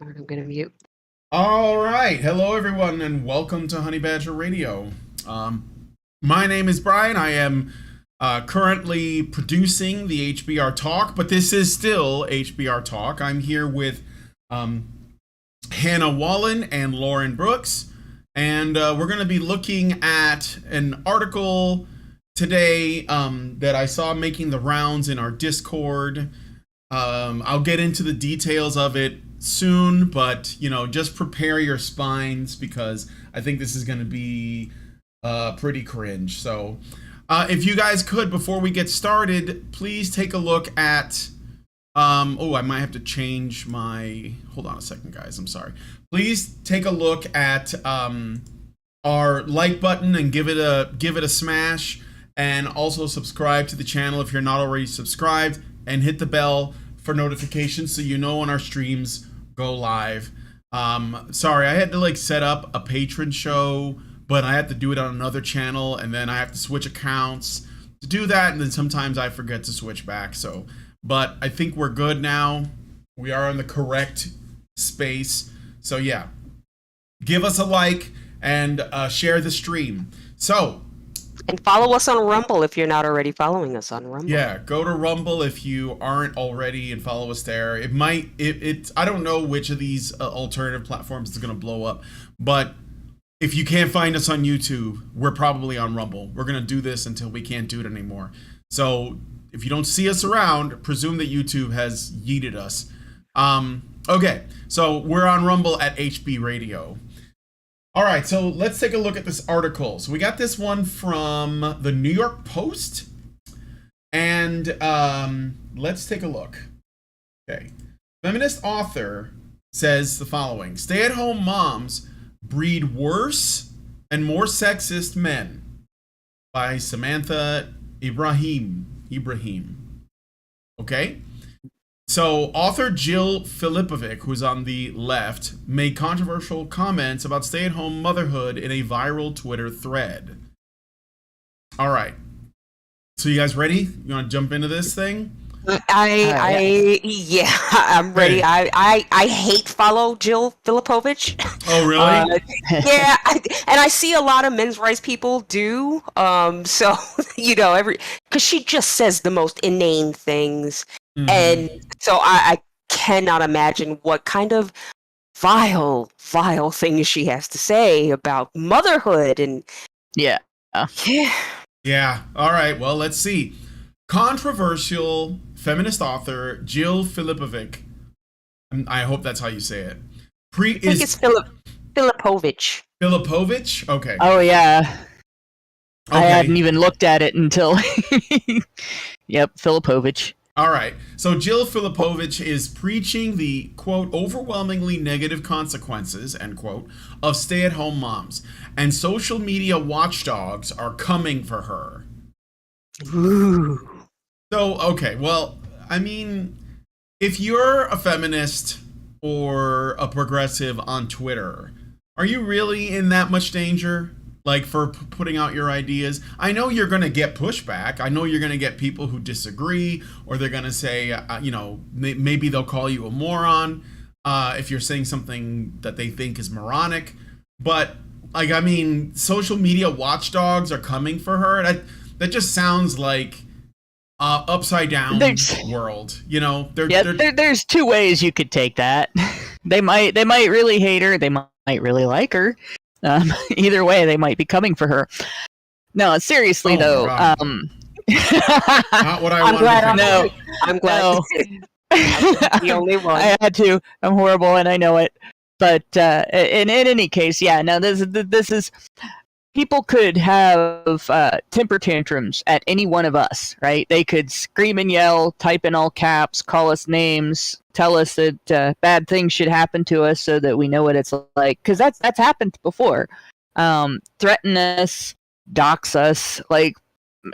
I'm gonna mute. All right. Hello, everyone, and welcome to Honey Badger Radio. My name is Brian. I am currently producing the HBR Talk, but this is still HBR Talk. I'm here with Hannah Wallen and Lauren Brooks, and we're going to be looking at an article today that I saw making the rounds in our Discord. I'll get into the details of it soon, but just prepare your spines because I think this is going to be pretty cringe. So if you guys could, before we get started, please take a look at I might have to change my, hold on a second, guys, I'm sorry. Please take a look at our like button and give it a smash, and also subscribe to the channel if you're not already subscribed, and hit the bell for notifications so you know when our streams go live. Sorry, I had to set up a patron show, but I had to do it on another channel, and then I have to switch accounts to do that, and then sometimes I forget to switch back. But I think we're good now. We are in the correct space. So yeah, give us a like and share the stream. And follow us on Rumble if you're not already following us on Rumble. Yeah, go to Rumble if you aren't already and follow us there. It might, I don't know which of these alternative platforms is going to blow up, but if you can't find us on YouTube, we're probably on Rumble. We're going to do this until we can't do it anymore. So if you don't see us around, presume that YouTube has yeeted us. Okay, so we're on Rumble at HB Radio. All right, so let's take a look at this article. So we got this one from the New York Post, and let's take a look. Okay, feminist author says the following: stay-at-home moms breed worse and more sexist men, by Samantha Ibrahim. Okay? So author Jill Filipovic, who's on the left, made controversial comments about stay-at-home motherhood in a viral Twitter thread. All right. So you guys ready? You want to jump into this thing? Yeah, I'm ready. Hey. I hate follow Jill Filipovic. Oh, really? Yeah, and I see a lot of men's rights people do. So because she just says the most inane things, and so I cannot imagine what kind of vile things she has to say about motherhood and yeah. Yeah. All right. Well, let's see. Controversial feminist author Jill Filipovic, I hope that's how you say it. I think it's Filipovic. Filipovic? Okay. Oh, yeah. Okay. I hadn't even looked at it until... Yep, Filipovic. All right. So Jill Filipovic is preaching the, quote, overwhelmingly negative consequences, end quote, of stay-at-home moms. And social media watchdogs are coming for her. Ooh. So, okay, well, I mean, if you're a feminist or a progressive on Twitter, are you really in that much danger? For putting out your ideas? I know you're going to get pushback. I know you're going to get people who disagree, or they're going to say, maybe they'll call you a moron if you're saying something that they think is moronic. But, social media watchdogs are coming for her. That just sounds like upside down world, there's two ways you could take that. They might really hate her. They might really like her. Either way, they might be coming for her. No, seriously though. Not what I wanted to know. I'm glad. I'm the only one. I had to. I'm horrible, and I know it. But in any case, yeah. No, this is. People could have temper tantrums at any one of us, right? They could scream and yell, type in all caps, call us names, tell us that bad things should happen to us so that we know what it's like. Because that's happened before. Threaten us, dox us.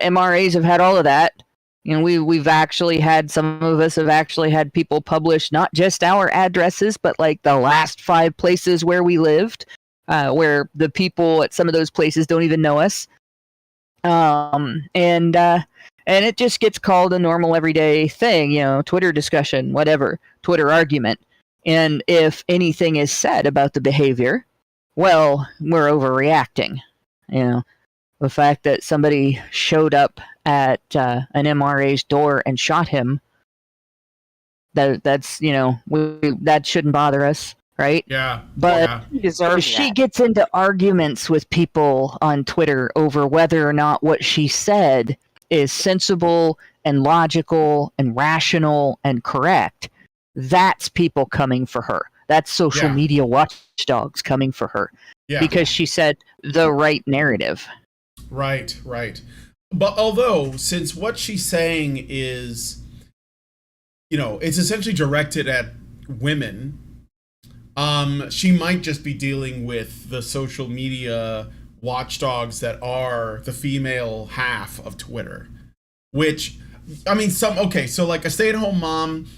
MRAs have had all of that. We've actually had, some of us have actually had people publish not just our addresses, but the last 5 places where we lived. Where the people at some of those places don't even know us. And it just gets called a normal everyday thing, Twitter discussion, whatever, Twitter argument. And if anything is said about the behavior, well, we're overreacting. You know, the fact that somebody showed up at an MRA's door and shot him, that's, you know, that shouldn't bother us, right? Yeah. But Deserves she that. gets into arguments with people on Twitter over whether or not what she said is sensible and logical and rational and correct. That's people coming for her. That's social media watchdogs coming for her. Yeah. Because she said the right narrative. Right. But although, since what she's saying is, you know, it's essentially directed at women, she might just be dealing with the social media watchdogs that are the female half of Twitter. Which, I mean, so like a stay-at-home mom,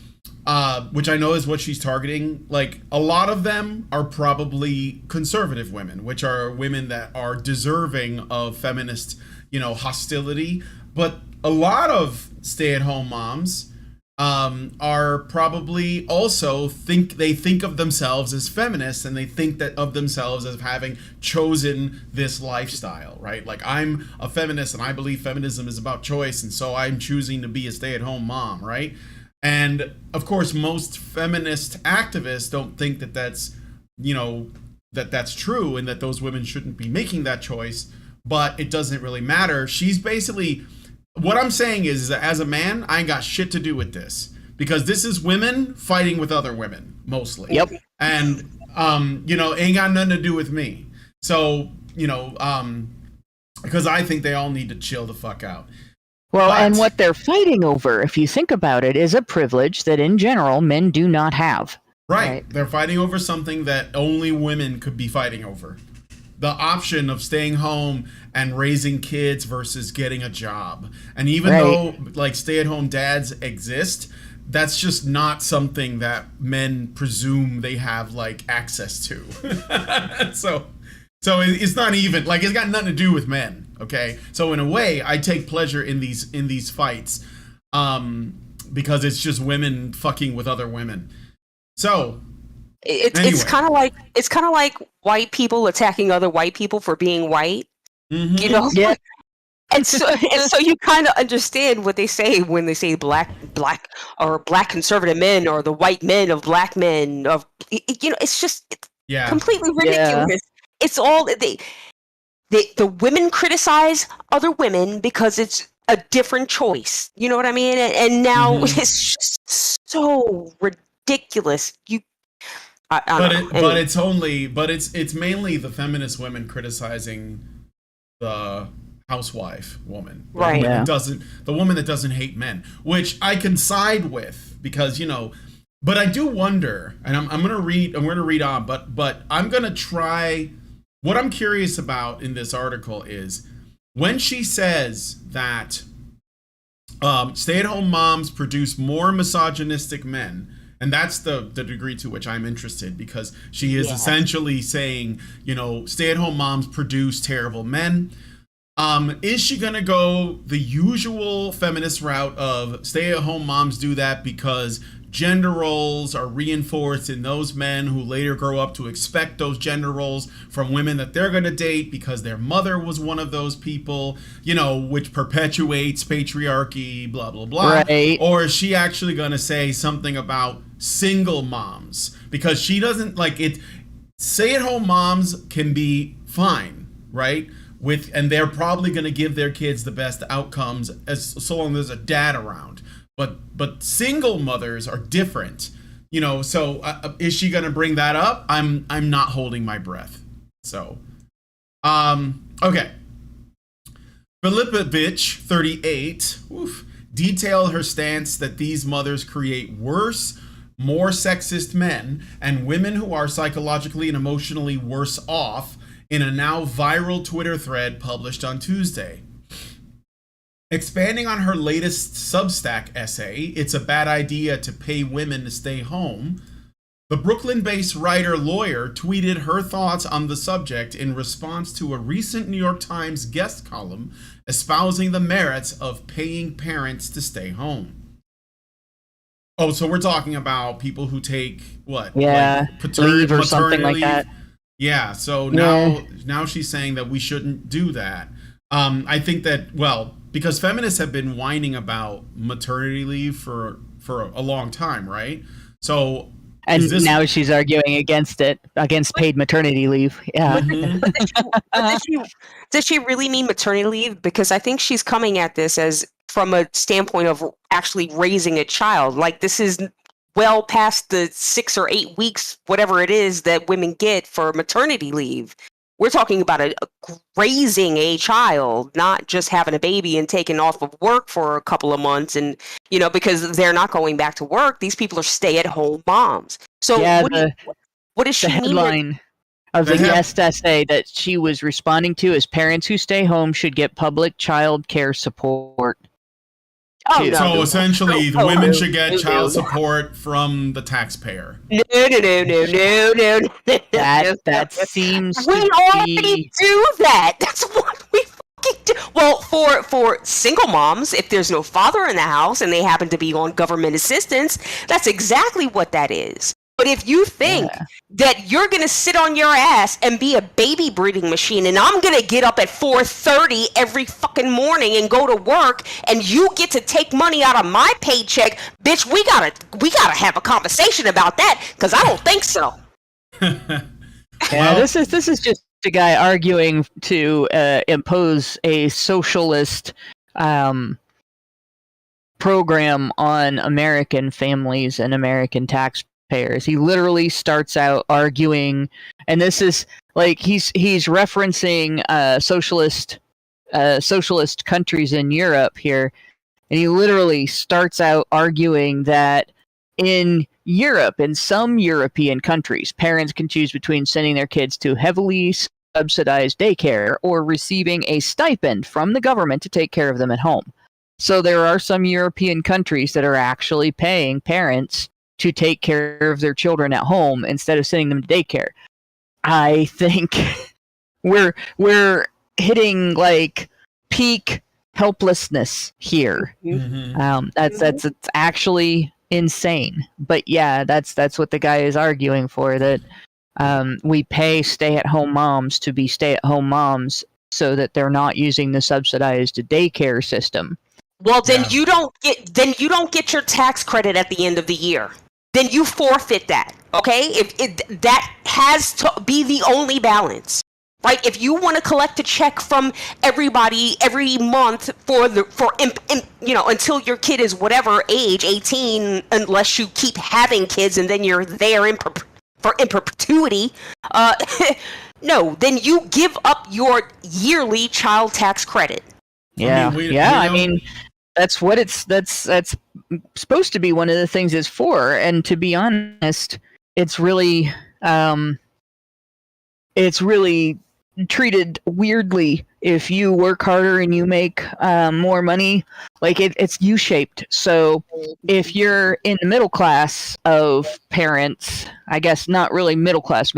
which I know is what she's targeting, like a lot of them are probably conservative women, which are women that are deserving of feminist, you know, hostility. But a lot of stay-at-home moms are probably also think of themselves as feminists, and they think that of themselves as having chosen this lifestyle, right? Like, I'm a feminist and I believe feminism is about choice, and so I'm choosing to be a stay-at-home mom, right? And of course, most feminist activists don't think that that's, you know, that's true, and that those women shouldn't be making that choice. But it doesn't really matter. She's basically, what I'm saying is that as a man, I ain't got shit to do with this, because this is women fighting with other women mostly. Yep. And you know, ain't got nothing to do with me. So, you know, because I think they all need to chill the fuck out. Well, and what they're fighting over, if you think about it, is a privilege that in general men do not have. Right. They're fighting over something that only women could be fighting over. The option of staying home and raising kids versus getting a job. And even though like stay-at-home dads exist, that's just not something that men presume they have like access to. So it's not even like, it's got nothing to do with men. Okay. So in a way, I take pleasure in these fights, because it's just women fucking with other women. So it's kind of like white people attacking other white people for being white. Mm-hmm. You know. Yeah. And so you kind of understand what they say when they say black conservative men, or the white men of black men of, you know, it's completely ridiculous. Yeah. It's all the women criticize other women because it's a different choice. You know what I mean? And now it's just so ridiculous. It's mainly the feminist women criticizing the housewife woman, right? The woman that doesn't hate men, which I can side with, because, you know, but I do wonder, and I'm gonna read on, but I'm gonna try. What I'm curious about in this article is when she says that stay-at-home moms produce more misogynistic men. And that's the degree to which I'm interested, because she is essentially saying, you know, stay-at-home moms produce terrible men. Is she going to go the usual feminist route of stay-at-home moms do that because gender roles are reinforced in those men who later grow up to expect those gender roles from women that they're going to date because their mother was one of those people, you know, which perpetuates patriarchy, blah, blah, blah. Right. Or is she actually going to say something about single moms? Because she doesn't like it. Stay-at-home moms can be fine, right? And they're probably going to give their kids the best outcomes so long as there's a dad around. But single mothers are different, you know. So is she going to bring that up? I'm not holding my breath. So, okay. Filipovich, 38, detailed her stance that these mothers create worse, more sexist men and women who are psychologically and emotionally worse off in a now viral Twitter thread published on Tuesday. Expanding on her latest Substack essay, It's a Bad Idea to Pay Women to Stay Home, the Brooklyn-based writer-lawyer tweeted her thoughts on the subject in response to a recent New York Times guest column espousing the merits of paying parents to stay home. Oh, so we're talking about people who take what? Yeah, like leave or maternity something like leave? that. Yeah. So Yeah. now she's saying that we shouldn't do that. I think that, well, because feminists have been whining about maternity leave for a long time, right? So And is this? now she's arguing against it, against paid maternity leave. Yeah. But, Mhm. does she really mean maternity leave? Because I think she's coming at this as from a standpoint of actually raising a child. Like this is well past the 6 or 8 weeks, whatever it is that women get for maternity leave. We're talking about a raising a child, not just having a baby and taking off of work for a couple of months. And, because they're not going back to work. These people are stay-at-home moms. So Yeah, what does the she mean? headline of They the have- guest essay that she was responding to is parents who stay home should get public child care support. Oh, too. no. So essentially, the Oh, women no, should get no, child no. support from the taxpayer. No. That seems We to already be do that. That's what we fucking do. Well, for single moms, if there's no father in the house and they happen to be on government assistance, that's exactly what that is. But if you think that you're going to sit on your ass and be a baby breeding machine and I'm going to get up at 4:30 every fucking morning and go to work and you get to take money out of my paycheck, bitch, we got to have a conversation about that cuz I don't think so. Yeah, this is just a guy arguing to impose a socialist program on American families and American taxpayers. He literally starts out arguing, and this is like he's referencing socialist countries in Europe here, and he literally starts out arguing that in Europe, in some European countries, parents can choose between sending their kids to heavily subsidized daycare or receiving a stipend from the government to take care of them at home. So there are some European countries that are actually paying parents to take care of their children at home instead of sending them to daycare. I think we're hitting like peak helplessness here. Mhm. That's it's actually insane. But yeah, that's what the guy is arguing for, that we pay stay-at-home moms to be stay-at-home moms so that they're not using the subsidized daycare system. Well, then Yeah. you don't get your tax credit at the end of the year. Then you forfeit that. Okay? If that has to be the only balance. Right? If you want to collect a check from everybody every month until your kid is whatever age, 18, unless you keep having kids and then you're there in perpetuity, no, then you give up your yearly child tax credit. Yeah, I mean, that's what that's supposed to be one of the things it's for. And to be honest, it's really treated weirdly if you work harder and you make more money. Like it's U-shaped. So if you're in the middle class of parents, I guess not really middle class,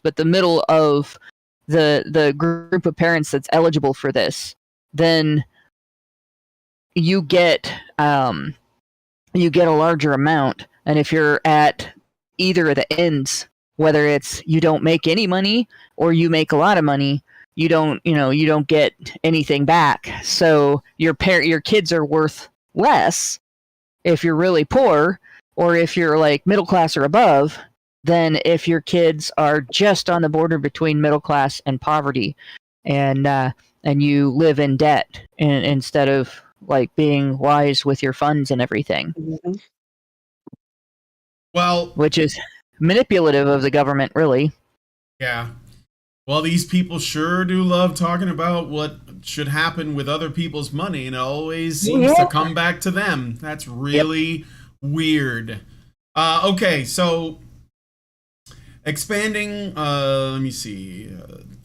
but the middle of the group of parents that's eligible for this, then you get a larger amount. And if you're at either of the ends, whether it's you don't make any money or you make a lot of money, you don't get anything back. So your kids are worth less if you're really poor, or if you're like middle class or above, than if your kids are just on the border between middle class and poverty, and you live in debt instead of like being wise with your funds and everything. Well, which is manipulative of the government, really. Yeah. Well, these people sure do love talking about what should happen with other people's money, and it always seems to come back to them. That's really weird. Okay, so expanding, let me see.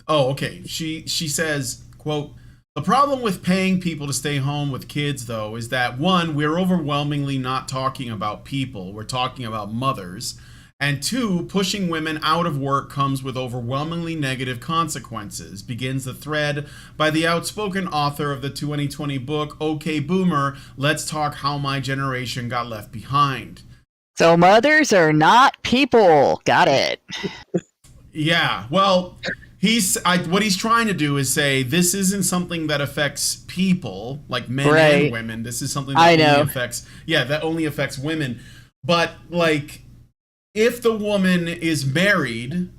Okay. She says, quote, "The problem with paying people to stay home with kids, though, is that, one, we're overwhelmingly not talking about people. We're talking about mothers. And two, pushing women out of work comes with overwhelmingly negative consequences," begins the thread by the outspoken author of the 2020 book, Okay Boomer, Let's Talk How My Generation Got Left Behind. So mothers are not people. Got it. Yeah. Well, what he's trying to do is say this isn't something that affects people like men Right. and women. This is something that I only know. affects women. But like, if the woman is married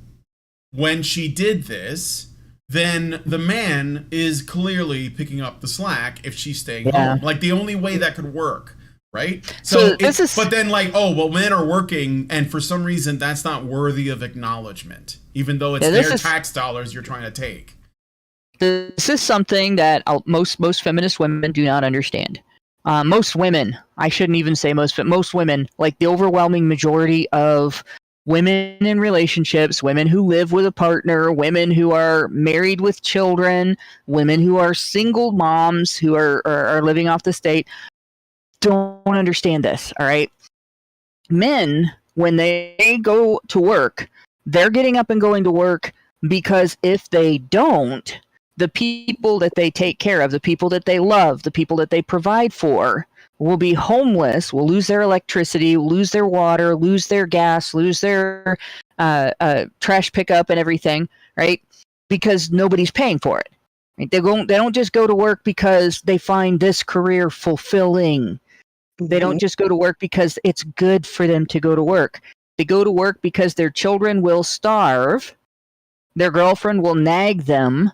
when she did this, then the man is clearly picking up the slack if she's staying home. Like, the only way that could work, right? So this is- but then like, oh well, men are working, and for some reason that's not worthy of acknowledgement, even though it's their tax dollars you're trying to take. This is something that most feminist women do not understand. Most women, I shouldn't even say most women, like the overwhelming majority of women in relationships, women who live with a partner, women who are married with children, women who are single moms who are living off the state, don't understand this, all right? Men, when they go to work, they're getting up and going to work because if they don't, the people that they take care of, the people that they love, the people that they provide for will be homeless, will lose their electricity, lose their water, lose their gas, lose their trash pickup and everything, right? Because nobody's paying for it. Right? They don't just go to work because they find this career fulfilling. They don't just go to work because it's good for them to go to work. They go to work because their children will starve, their girlfriend will nag them,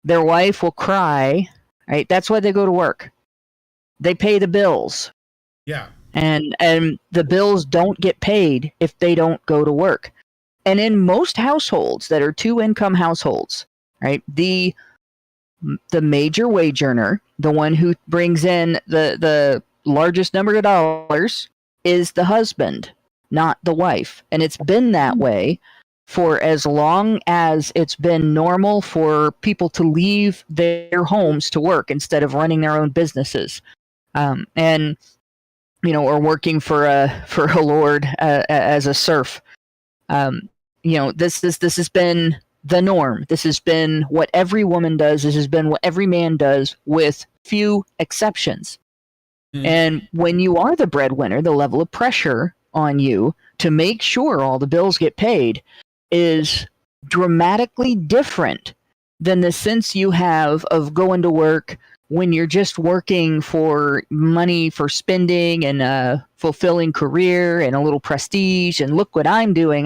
their wife will cry, right? That's why they go to work. They pay the bills. Yeah. And the bills don't get paid if they don't go to work. And in most households that are two-income households, right, the major wage earner, the one who brings in the largest number of dollars, is the husband, not the wife. And it's been that way for as long as it's been normal for people to leave their homes to work instead of running their own businesses. And or working for a lord as a serf. This has been the norm. This has been what every woman does. This has been what every man does, with few exceptions. And when you are the breadwinner, the level of pressure on you to make sure all the bills get paid is dramatically different than the sense you have of going to work when you're just working for money, for spending and a fulfilling career and a little prestige, and look what I'm doing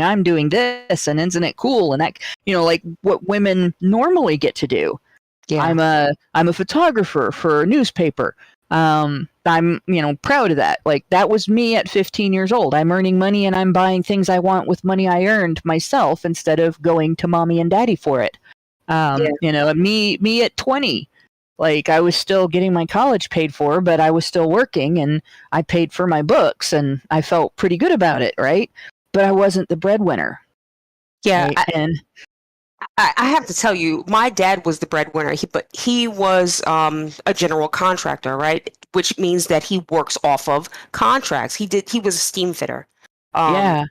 this, and isn't it cool? And that, like what women normally get to do. Yeah. I'm a photographer for a newspaper. I'm proud of that. Like, that was me at 15 years old. I'm earning money and I'm buying things I want with money I earned myself instead of going to mommy and daddy for it. Me at 20, like, I was still getting my college paid for, but I was still working and I paid for my books and I felt pretty good about it, right? But I wasn't the breadwinner. Yeah. Right? I have to tell you, my dad was the breadwinner, but he was a general contractor, right? Which means that he works off of contracts. He was a steam fitter. Yeah.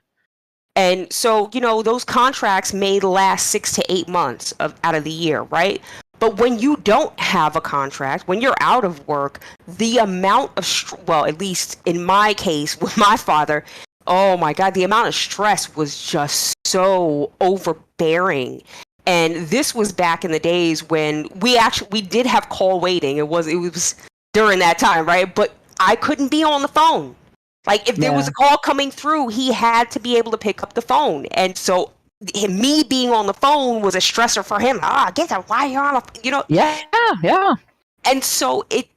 And so, those contracts may last 6 to 8 months out of the year, right? But when you don't have a contract, when you're out of work, the amount of, at least in my case with my father, oh my God, the amount of stress was just so overbearing. And this was back in the days when we did have call waiting. It was during that time, right? But I couldn't be on the phone. Like, if there was a call coming through, he had to be able to pick up the phone. And so me being on the phone was a stressor for him. Get that, why you're on a, Yeah. And so it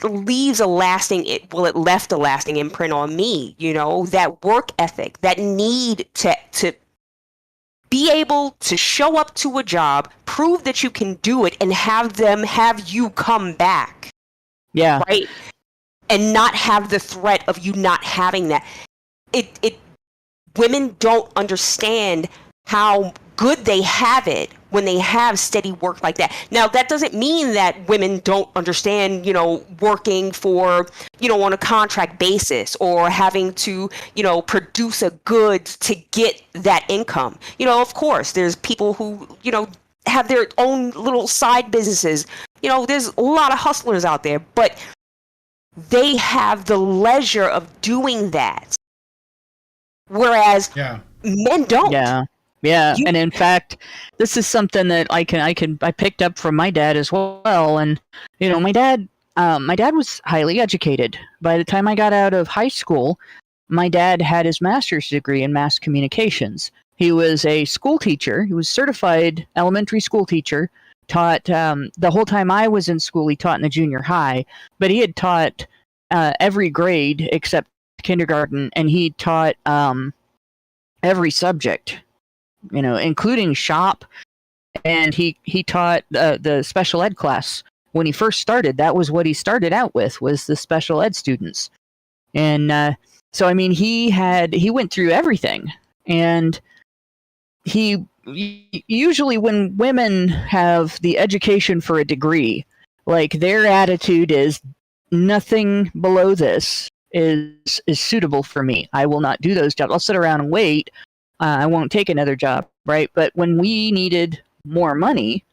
leaves it left a lasting imprint on me, that work ethic, that need to be able to show up to a job, prove that you can do it, and have you come back. Yeah. Right? And not have the threat of you not having that. Women don't understand how good they have it when they have steady work like that. Now, that doesn't mean that women don't understand, working for, on a contract basis, or having to, produce a goods to get that income. Of course, there's people who, have their own little side businesses. There's a lot of hustlers out there, but they have the leisure of doing that whereas Yeah. men don't. Yeah. And in fact, this is something that I picked up from my dad as well. And my dad was highly educated. By the time I got out of high school, my dad had his master's degree in mass communications. He was a school teacher. He was certified elementary school teacher. Taught the whole time I was in school. He taught in the junior high, but he had taught every grade except kindergarten, and he taught every subject, including shop. And he taught the special ed class when he first started. That was what he started out with, was the special ed students. And so I mean, he went through everything. And he usually, when women have the education for a degree, like, their attitude is nothing below this is suitable for me. I will not do those jobs. I'll sit around and wait. I won't take another job, right? But when we needed more money,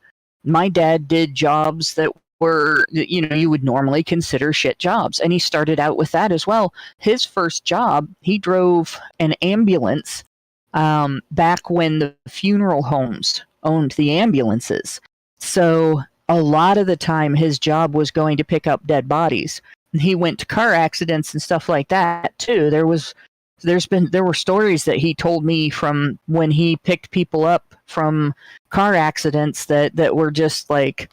my dad did jobs that were, you would normally consider shit jobs. And he started out with that as well. His first job, he drove an ambulance back when the funeral homes owned the ambulances. So a lot of the time his job was going to pick up dead bodies. He went to car accidents and stuff like that too. There were stories that he told me from when he picked people up from car accidents that were just like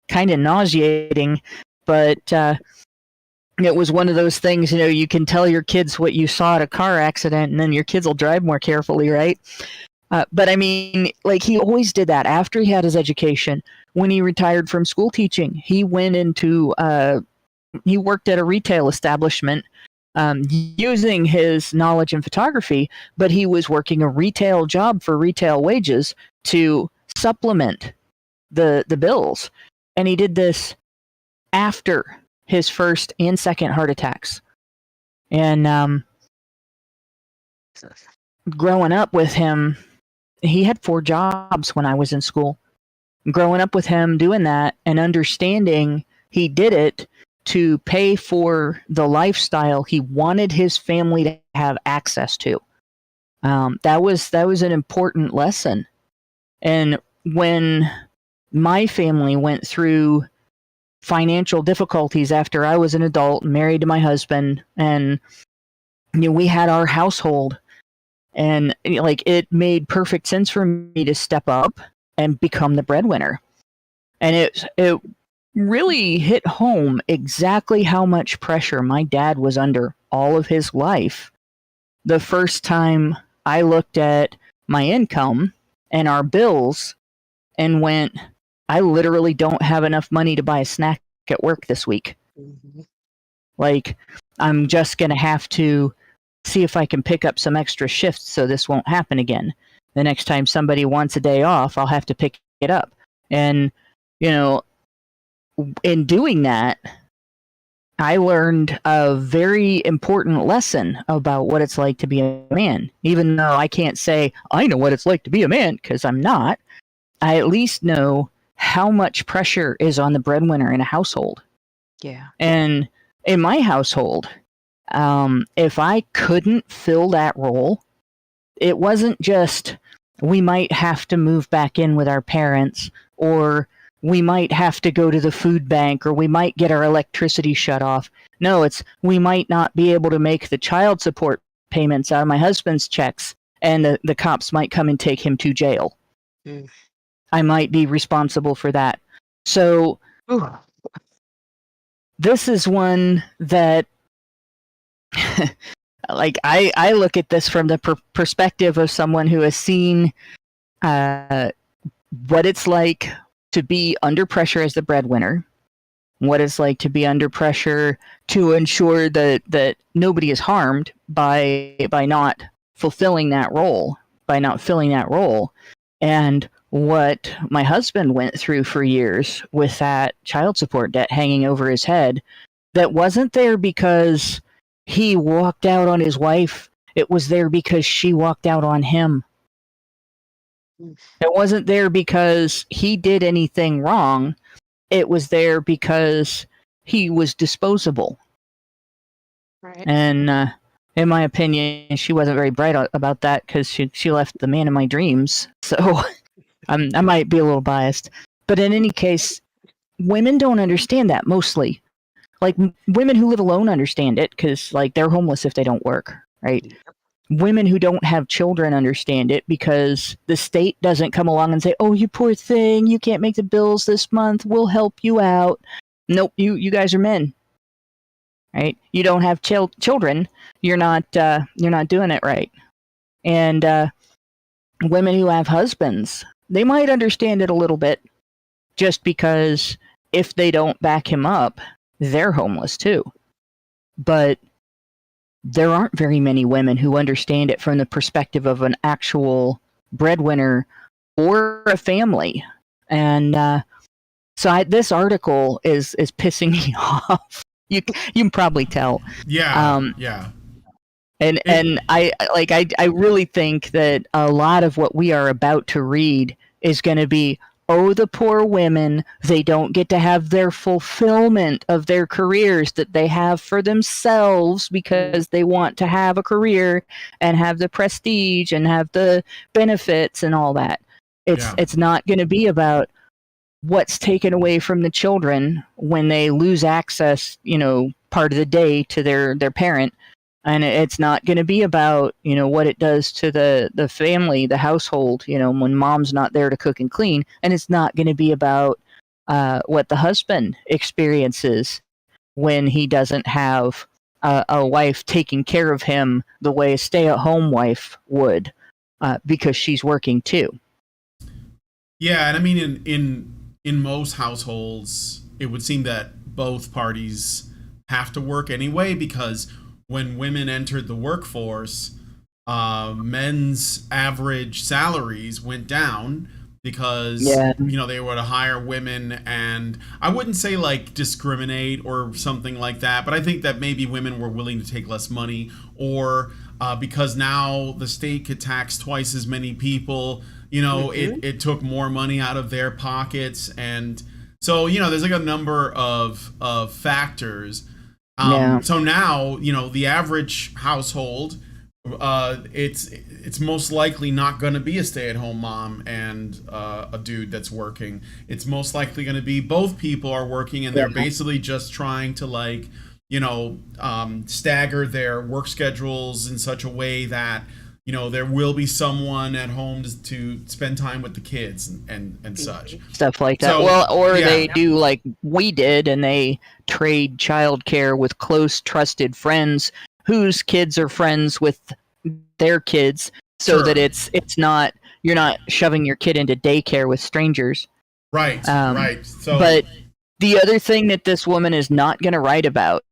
kind of nauseating. But it was one of those things, you can tell your kids what you saw at a car accident, and then your kids will drive more carefully, right? But I mean, like, he always did that. After he had his education, when he retired from school teaching, he went into he worked at a retail establishment using his knowledge in photography, but he was working a retail job for retail wages to supplement the bills. And he did this after his first and second heart attacks. And growing up with him, he had 4 jobs when I was in school. Growing up with him doing that and understanding he did it to pay for the lifestyle he wanted his family to have access to. That was an important lesson. And when my family went through financial difficulties after I was an adult and married to my husband, and we had our household, and like, it made perfect sense for me to step up and become the breadwinner. And it really hit home exactly how much pressure my dad was under all of his life the first time I looked at my income and our bills and went, I literally don't have enough money to buy a snack at work this week. Mm-hmm. Like, I'm just going to have to see if I can pick up some extra shifts so this won't happen again. The next time somebody wants a day off, I'll have to pick it up. And, in doing that, I learned a very important lesson about what it's like to be a man. Even though I can't say I know what it's like to be a man, because I'm not, I at least know how much pressure is on the breadwinner in a household. Yeah. And in my household, if I couldn't fill that role, it wasn't just we might have to move back in with our parents, or we might have to go to the food bank, or we might get our electricity shut off. No, it's we might not be able to make the child support payments out of my husband's checks, and the cops might come and take him to jail. Mm. I might be responsible for that. So this is one that like, I look at this from the perspective of someone who has seen what it's like to be under pressure as the breadwinner, what it's like to be under pressure to ensure that nobody is harmed by not fulfilling that role, by not filling that role, and what my husband went through for years with that child support debt hanging over his head that wasn't there because he walked out on his wife. It was there because she walked out on him. It wasn't there because he did anything wrong. It was there because he was disposable. Right. And in my opinion, she wasn't very bright about that because she left the man of my dreams. So I might be a little biased. But in any case, women don't understand that mostly. Like, women who live alone understand it because, like, they're homeless if they don't work, right? Women who don't have children understand it because the state doesn't come along and say, oh, you poor thing, you can't make the bills this month, we'll help you out. Nope, you guys are men, right? You don't have children, you're not doing it right. And women who have husbands, they might understand it a little bit just because if they don't back him up, they're homeless too. But there aren't very many women who understand it from the perspective of an actual breadwinner or a family. And so this article is pissing me off. You can probably tell. Yeah. Yeah. And I really think that a lot of what we are about to read is going to be, oh, the poor women, they don't get to have their fulfillment of their careers that they have for themselves because they want to have a career and have the prestige and have the benefits and all that. It's not going to be about what's taken away from the children when they lose access, part of the day to their parent. And it's not going to be about, what it does to the family, the household, when mom's not there to cook and clean. And it's not going to be about what the husband experiences when he doesn't have a wife taking care of him the way a stay-at-home wife would, because she's working too. Yeah, and I mean, in most households, it would seem that both parties have to work anyway, because when women entered the workforce, men's average salaries went down because they were to hire women, and I wouldn't say like discriminate or something like that, but I think that maybe women were willing to take less money, or because now the state could tax twice as many people, it took more money out of their pockets, and so there's like a number of factors. So now, the average household, it's most likely not going to be a stay-at-home mom and a dude that's working. It's most likely going to be both people are working, and they're basically just trying to stagger their work schedules in such a way that there will be someone at home to spend time with the kids and such. Stuff like that. So, they do like we did, and they trade childcare with close, trusted friends whose kids are friends with their kids, so that it's not, you're not shoving your kid into daycare with strangers. Right, right. So, but the other thing that this woman is not going to write about,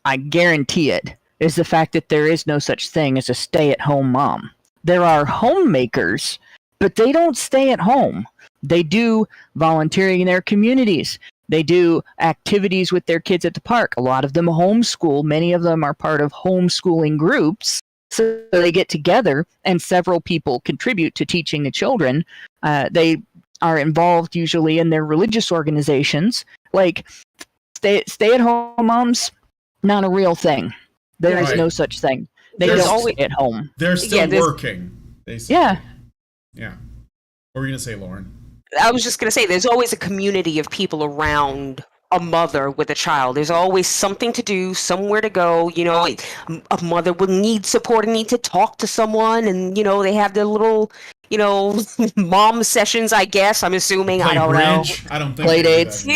I guarantee it, is the fact that there is no such thing as a stay-at-home mom. There are homemakers, but they don't stay at home. They do volunteering in their communities. They do activities with their kids at the park. A lot of them homeschool. Many of them are part of homeschooling groups. So they get together, and several people contribute to teaching the children. They are involved usually in their religious organizations. Like, stay-at-home moms, not a real thing. There is no such thing. They don't stay at home. They're still working. Yeah. Yeah. What were you going to say, Lauren? I was just going to say, there's always a community of people around a mother with a child. There's always something to do, somewhere to go. A mother will need support and need to talk to someone. And, they have their little, mom sessions, I guess. I'm assuming. I don't know. I don't think play dates.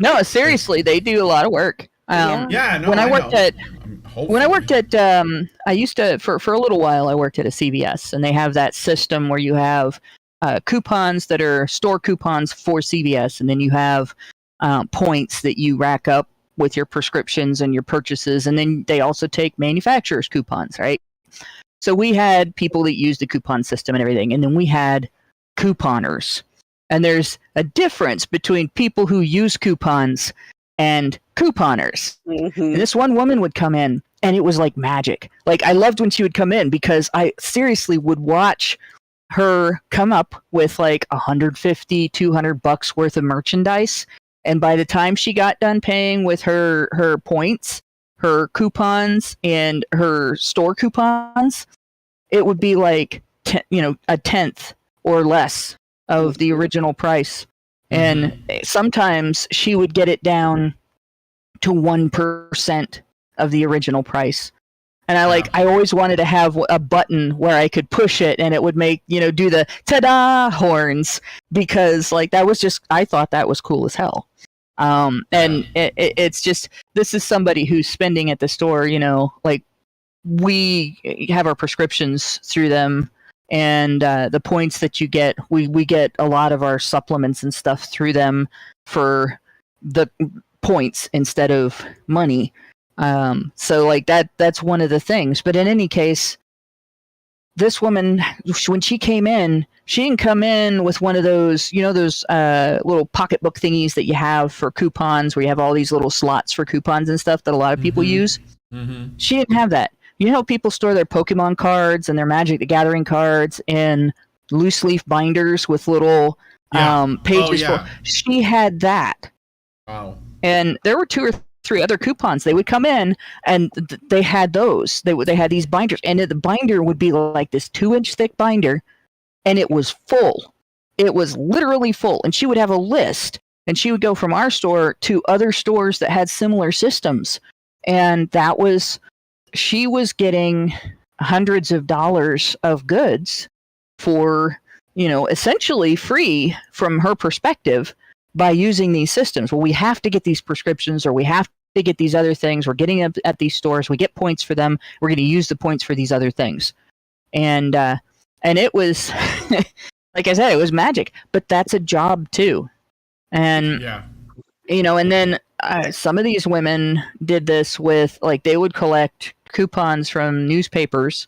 No, seriously, they do a lot of work. When I worked at I used to for a little while I worked at a CVS, and they have that system where you have coupons that are store coupons for CVS, and then you have points that you rack up with your prescriptions and your purchases, and then they also take manufacturers' coupons, right? So we had people that used the coupon system and everything, and then we had couponers. And there's a difference between people who use coupons and couponers. And this one woman would come in, and it was like magic. Like, I loved when she would come in, because I seriously would watch her come up with like $150, $200 worth of merchandise. And by the time she got done paying with her points, her coupons and her store coupons, it would be like a tenth or less of the original price. And sometimes she would get it down to 1% of the original price. And I always wanted to have a button where I could push it and it would make, do the ta-da horns, because that was just, I thought that was cool as hell. And it's just, this is somebody who's spending at the store, we have our prescriptions through them, and the points that you get, we get a lot of our supplements and stuff through them for the points instead of money. So that's one of the things. But in any case, this woman, when she came in, she didn't come in with one of those, those little pocketbook thingies that you have for coupons, where you have all these little slots for coupons and stuff that a lot of people use. She didn't have that. You know how people store their Pokemon cards and their Magic the Gathering cards in loose leaf binders with little pages? She had that. Wow. And there were 2 or 3 other coupons. They would come in and they had those. They had these binders, and the binder would be like this 2-inch thick binder, and it was full. It was literally full. And she would have a list, and she would go from our store to other stores that had similar systems. And she was getting hundreds of dollars of goods for, essentially free from her perspective by using these systems. Well, we have to get these prescriptions, or we have to get these other things. We're getting them at these stores. We get points for them. We're going to use the points for these other things. And it was, like I said, it was magic, but that's a job too. And, and then some of these women did this with, they would collect coupons from newspapers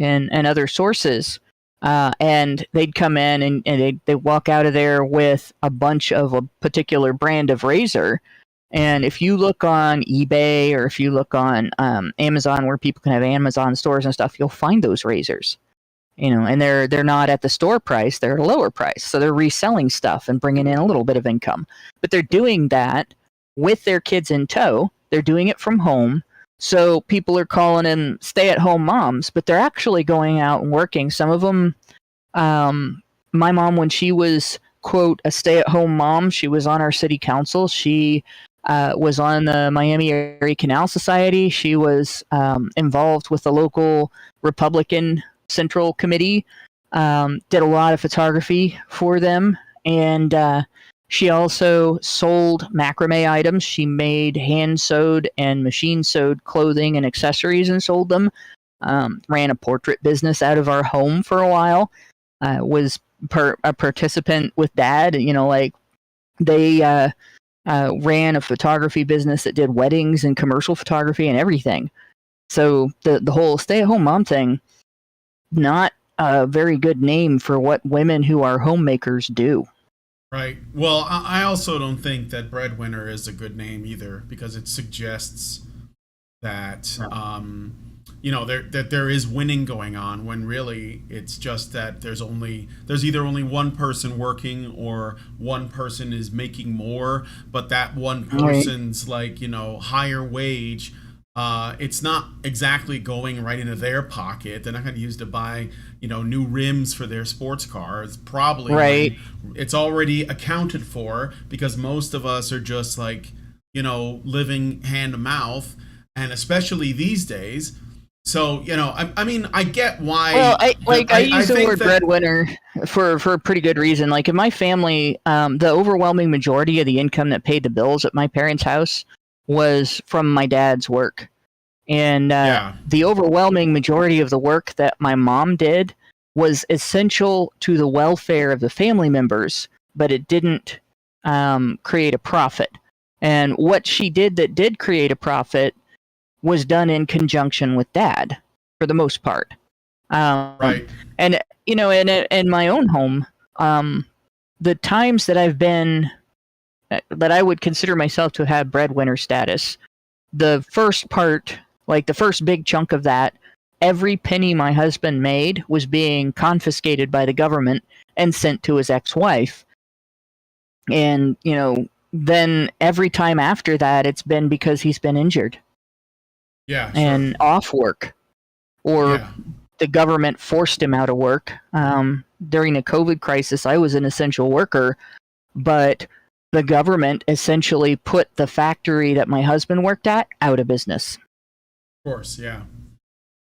and other sources. And they'd come in and they'd walk out of there with a bunch of a particular brand of razor. And if you look on eBay, or if you look on Amazon, where people can have Amazon stores and stuff, you'll find those razors. And they're not at the store price; they're at a lower price. So they're reselling stuff and bringing in a little bit of income. But they're doing that with their kids in tow. They're doing it from home. So people are calling them stay-at-home moms, but they're actually going out and working. Some of them, my mom, when she was, quote, a stay-at-home mom, she was on our city council. She was on the Miami Area Canal Society. She was involved with the local Republican Central Committee, did a lot of photography for them, and she also sold macrame items. She made hand-sewed and machine-sewed clothing and accessories and sold them. Ran a portrait business out of our home for a while. Was a participant with Dad. They ran a photography business that did weddings and commercial photography and everything. So the whole stay-at-home mom thing, not a very good name for what women who are homemakers do. Right. Well, I also don't think that breadwinner is a good name either, because it suggests that that there is winning going on, when really it's just that there's either only one person working, or one person is making more, but that one person's higher wage, it's not exactly going right into their pocket. They're not going to use to buy new rims for their sports car. It's probably it's already accounted for, because most of us are just living hand to mouth, and especially these days. So I mean, I get why. Well, I use the word breadwinner for a pretty good reason. In my family, the overwhelming majority of the income that paid the bills at my parents' house was from my dad's work. And the overwhelming majority of the work that my mom did was essential to the welfare of the family members, but it didn't create a profit. And what she did that did create a profit was done in conjunction with Dad, for the most part. And in my own home, the times that I've been, that I would consider myself to have breadwinner status, the first part, the first big chunk of that, every penny my husband made was being confiscated by the government and sent to his ex-wife. And, then every time after that, it's been because he's been injured. Yeah, sure. and off work, or Yeah. the government forced him out of work. During the COVID crisis, I was an essential worker, but the government essentially put the factory that my husband worked at out of business. Of course, yeah.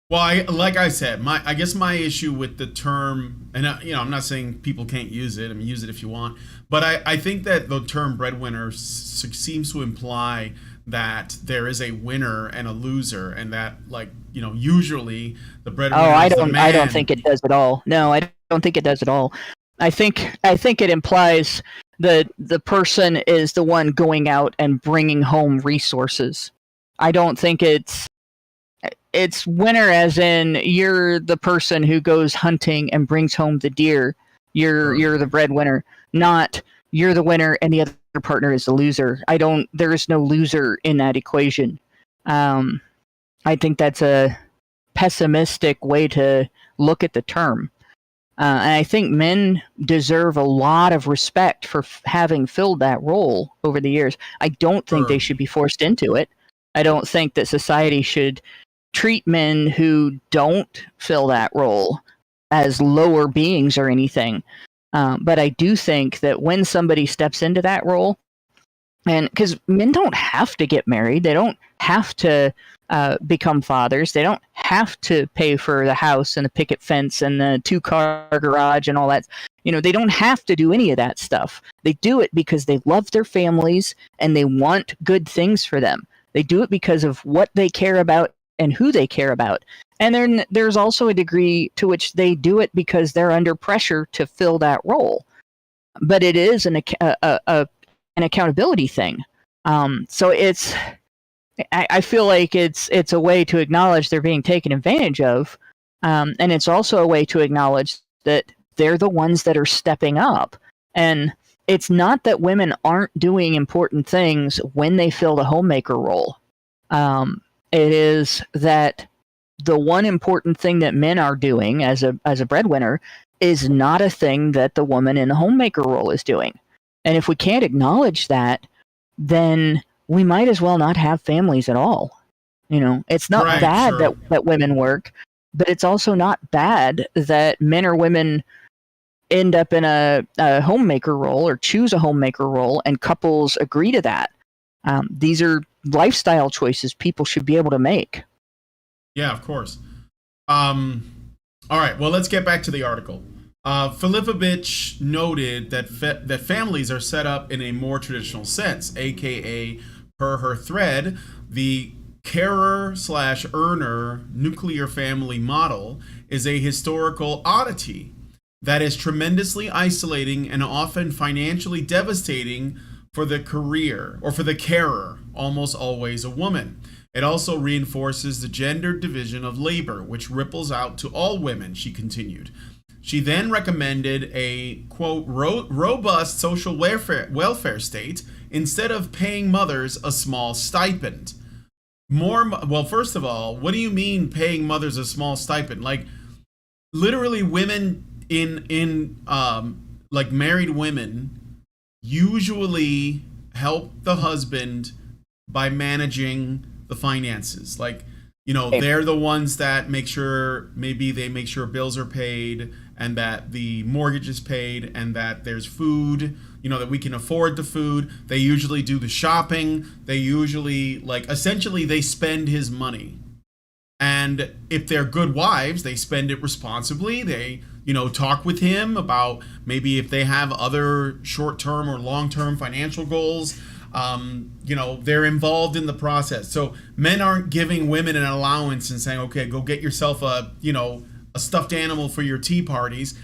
Well, like I said, I guess my issue with the term, and I'm not saying people can't use it. I mean, use it if you want, but I think that the term breadwinner seems to imply that there is a winner and a loser, and that, like, usually the breadwinner is the man. I don't think it does at all. No, I don't think it does at all. I think it implies that the person is the one going out and bringing home resources. I don't think it's winner as in you're the person who goes hunting and brings home the deer. You're the breadwinner, not you're the winner and the other partner is the loser. There is no loser in that equation. I think that's a pessimistic way to look at the term. And I think men deserve a lot of respect for having filled that role over the years. I don't think they should be forced into it. I don't think that society should treat men who don't fill that role as lower beings or anything. But I do think that when somebody steps into that role, and because men don't have to get married, they don't have to become fathers, they don't have to pay for the house and the picket fence and the 2-car garage and all that. They don't have to do any of that stuff. They do it because they love their families and they want good things for them. They do it because of what they care about and who they care about. And then there's also a degree to which they do it because they're under pressure to fill that role. But it is an accountability thing. So I feel like it's a way to acknowledge they're being taken advantage of. And it's also a way to acknowledge that they're the ones that are stepping up. And it's not that women aren't doing important things when they fill the homemaker role. It is that the one important thing that men are doing as a breadwinner is not a thing that the woman in the homemaker role is doing. And if we can't acknowledge that, then we might as well not have families at all. It's not bad that women work, but it's also not bad that men or women end up in a homemaker role or choose a homemaker role and couples agree to that. These are lifestyle choices people should be able to make. Yeah, of course. All right, well, let's get back to the article. Filipovich noted that families are set up in a more traditional sense, aka, per her thread, the carer/earner nuclear family model is a historical oddity that is tremendously isolating and often financially devastating for the career, or for the carer, almost always a woman. It also reinforces the gendered division of labor, which ripples out to all women, she continued. She then recommended a, quote, robust social welfare state instead of paying mothers a small stipend. Well, first of all, what do you mean paying mothers a small stipend? Like, literally, women in like married women usually help the husband by managing the finances. Like, they're the ones that make sure bills are paid and that the mortgage is paid and that there's food, that we can afford the food. They usually do the shopping. They usually, essentially they spend his money. And if they're good wives, they spend it responsibly. They, talk with him about maybe if they have other short-term or long-term financial goals. They're involved in the process. So men aren't giving women an allowance and saying, okay, go get yourself a stuffed animal for your tea parties.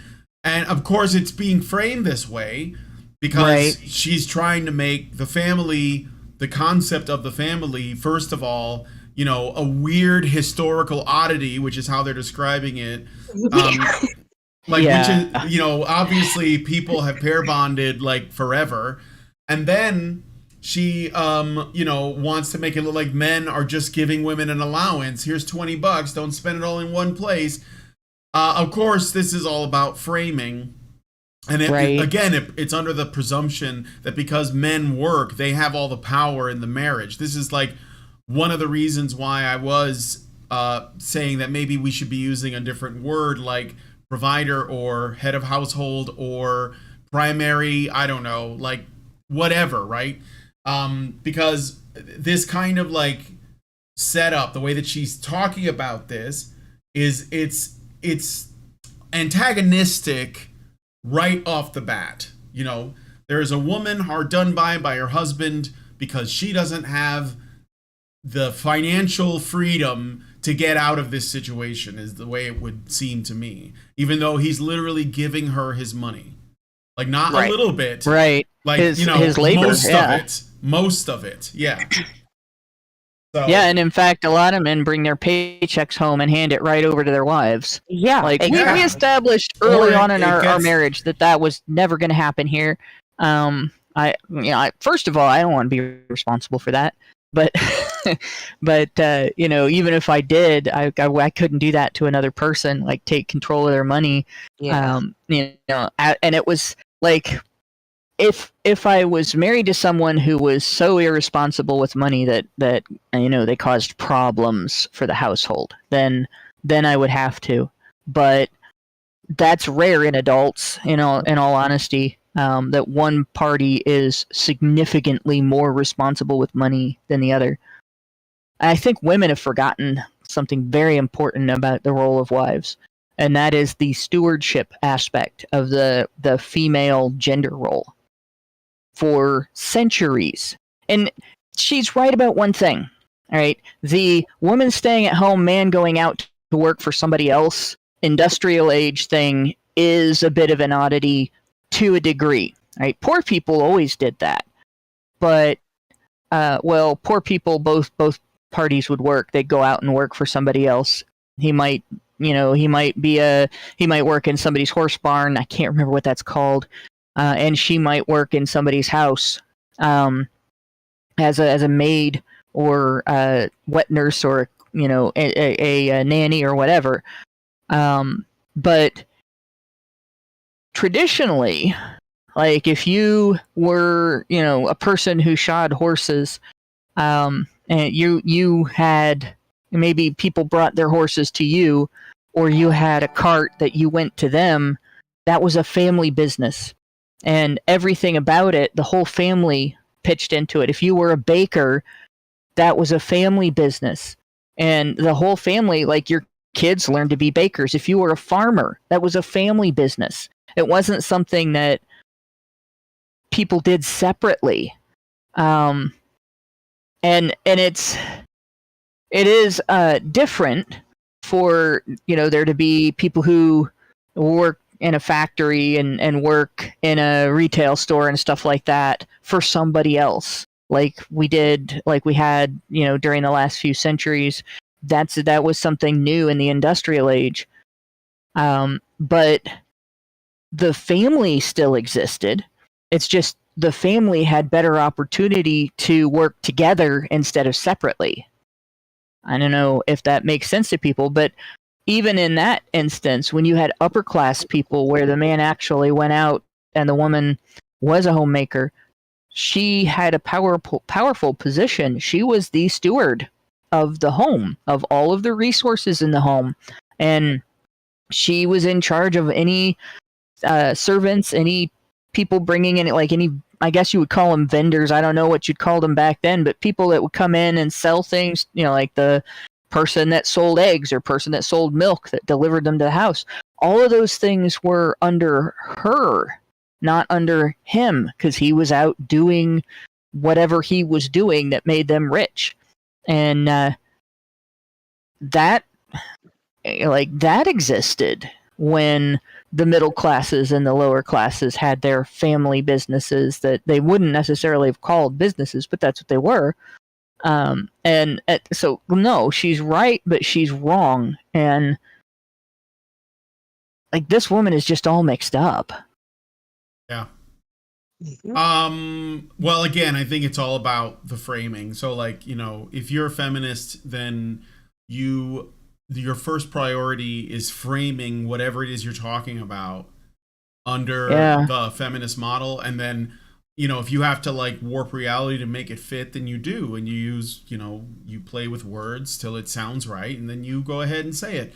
And of course it's being framed this way because she's trying to make the family, the concept of the family, first of all, a weird historical oddity, which is how they're describing it. Which is, obviously people have pair bonded forever. And then she, wants to make it look like men are just giving women an allowance. Here's $20. Don't spend it all in one place. Of course, this is all about framing. And it's under the presumption that because men work, they have all the power in the marriage. This is like one of the reasons why I was saying that maybe we should be using a different word like provider or head of household or primary, I don't know, like whatever, right? Because this kind of like setup, the way that she's talking about this is it's antagonistic right off the bat. You know, there is a woman hard done by her husband because she doesn't have the financial freedom to get out of this situation, is the way it would seem to me, even though he's literally giving her his money, like not a little bit, right? Like his labor, most of it, yeah. So, yeah, and in fact, a lot of men bring their paychecks home and hand it right over to their wives. Yeah, like exactly. we established early on in our marriage that was never going to happen here. First of all, I don't want to be responsible for that, but even if I did, I couldn't do that to another person, like take control of their money. Yeah. And it was like, if I was married to someone who was so irresponsible with money that they caused problems for the household, then I would have to. But that's rare in adults, in all honesty, that one party is significantly more responsible with money than the other. I think women have forgotten something very important about the role of wives, and that is the stewardship aspect of the female gender role. For centuries. And she's right about one thing, all right? The woman staying at home, man going out to work for somebody else, industrial age thing is a bit of an oddity to a degree, right? Poor people always did that. But, poor people, both parties would work. They'd go out and work for somebody else. He might work in somebody's horse barn. I can't remember what that's called. And she might work in somebody's house as a maid or a wet nurse or a nanny or whatever. But traditionally, like if you were a person who shod horses, and you had, maybe people brought their horses to you, or you had a cart that you went to them, that was a family business. And everything about it, the whole family pitched into it. If you were a baker, that was a family business. And the whole family, like your kids learned to be bakers. If you were a farmer, that was a family business. It wasn't something that people did separately. And it is different for, there to be people who work in a factory and work in a retail store and stuff like that for somebody else, like we had during the last few centuries. That was something new in the industrial age. But the family still existed. It's just the family had better opportunity to work together instead of separately. I don't know if that makes sense to people, but even in that instance, when you had upper class people where the man actually went out and the woman was a homemaker, she had a powerful position. She was the steward of the home, of all of the resources in the home. And she was in charge of any servants, any people bringing in, like any, I guess you would call them vendors. I don't know what you'd call them back then, but people that would come in and sell things, like the person that sold eggs or person that sold milk that delivered them to the house. All of those things were under her, not under him, because he was out doing whatever he was doing that made them rich. And that existed when the middle classes and the lower classes had their family businesses that they wouldn't necessarily have called businesses, but that's what they were. So no, she's right, but she's wrong. And like this woman is just all mixed up. Yeah. Well, again, I think it's all about the framing. So like, if you're a feminist, then your first priority is framing whatever it is you're talking about under the feminist model. And then if you have to like warp reality to make it fit, then you do, and you use, you play with words till it sounds right, and then you go ahead and say it.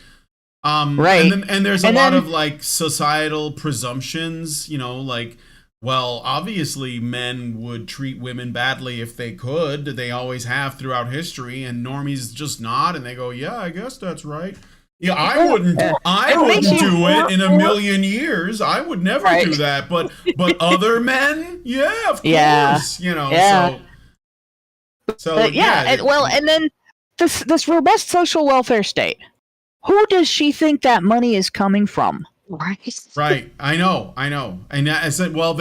Right. And there's a lot of like societal presumptions, like, well, obviously men would treat women badly if they could. They always have throughout history, and normies just nod and they go, yeah, I guess that's right. Yeah, I wouldn't do it in a million years. I would never do that. But other men, yeah, of course. Yeah. So and then this robust social welfare state. Who does she think that money is coming from? Right. I know. And I said, well,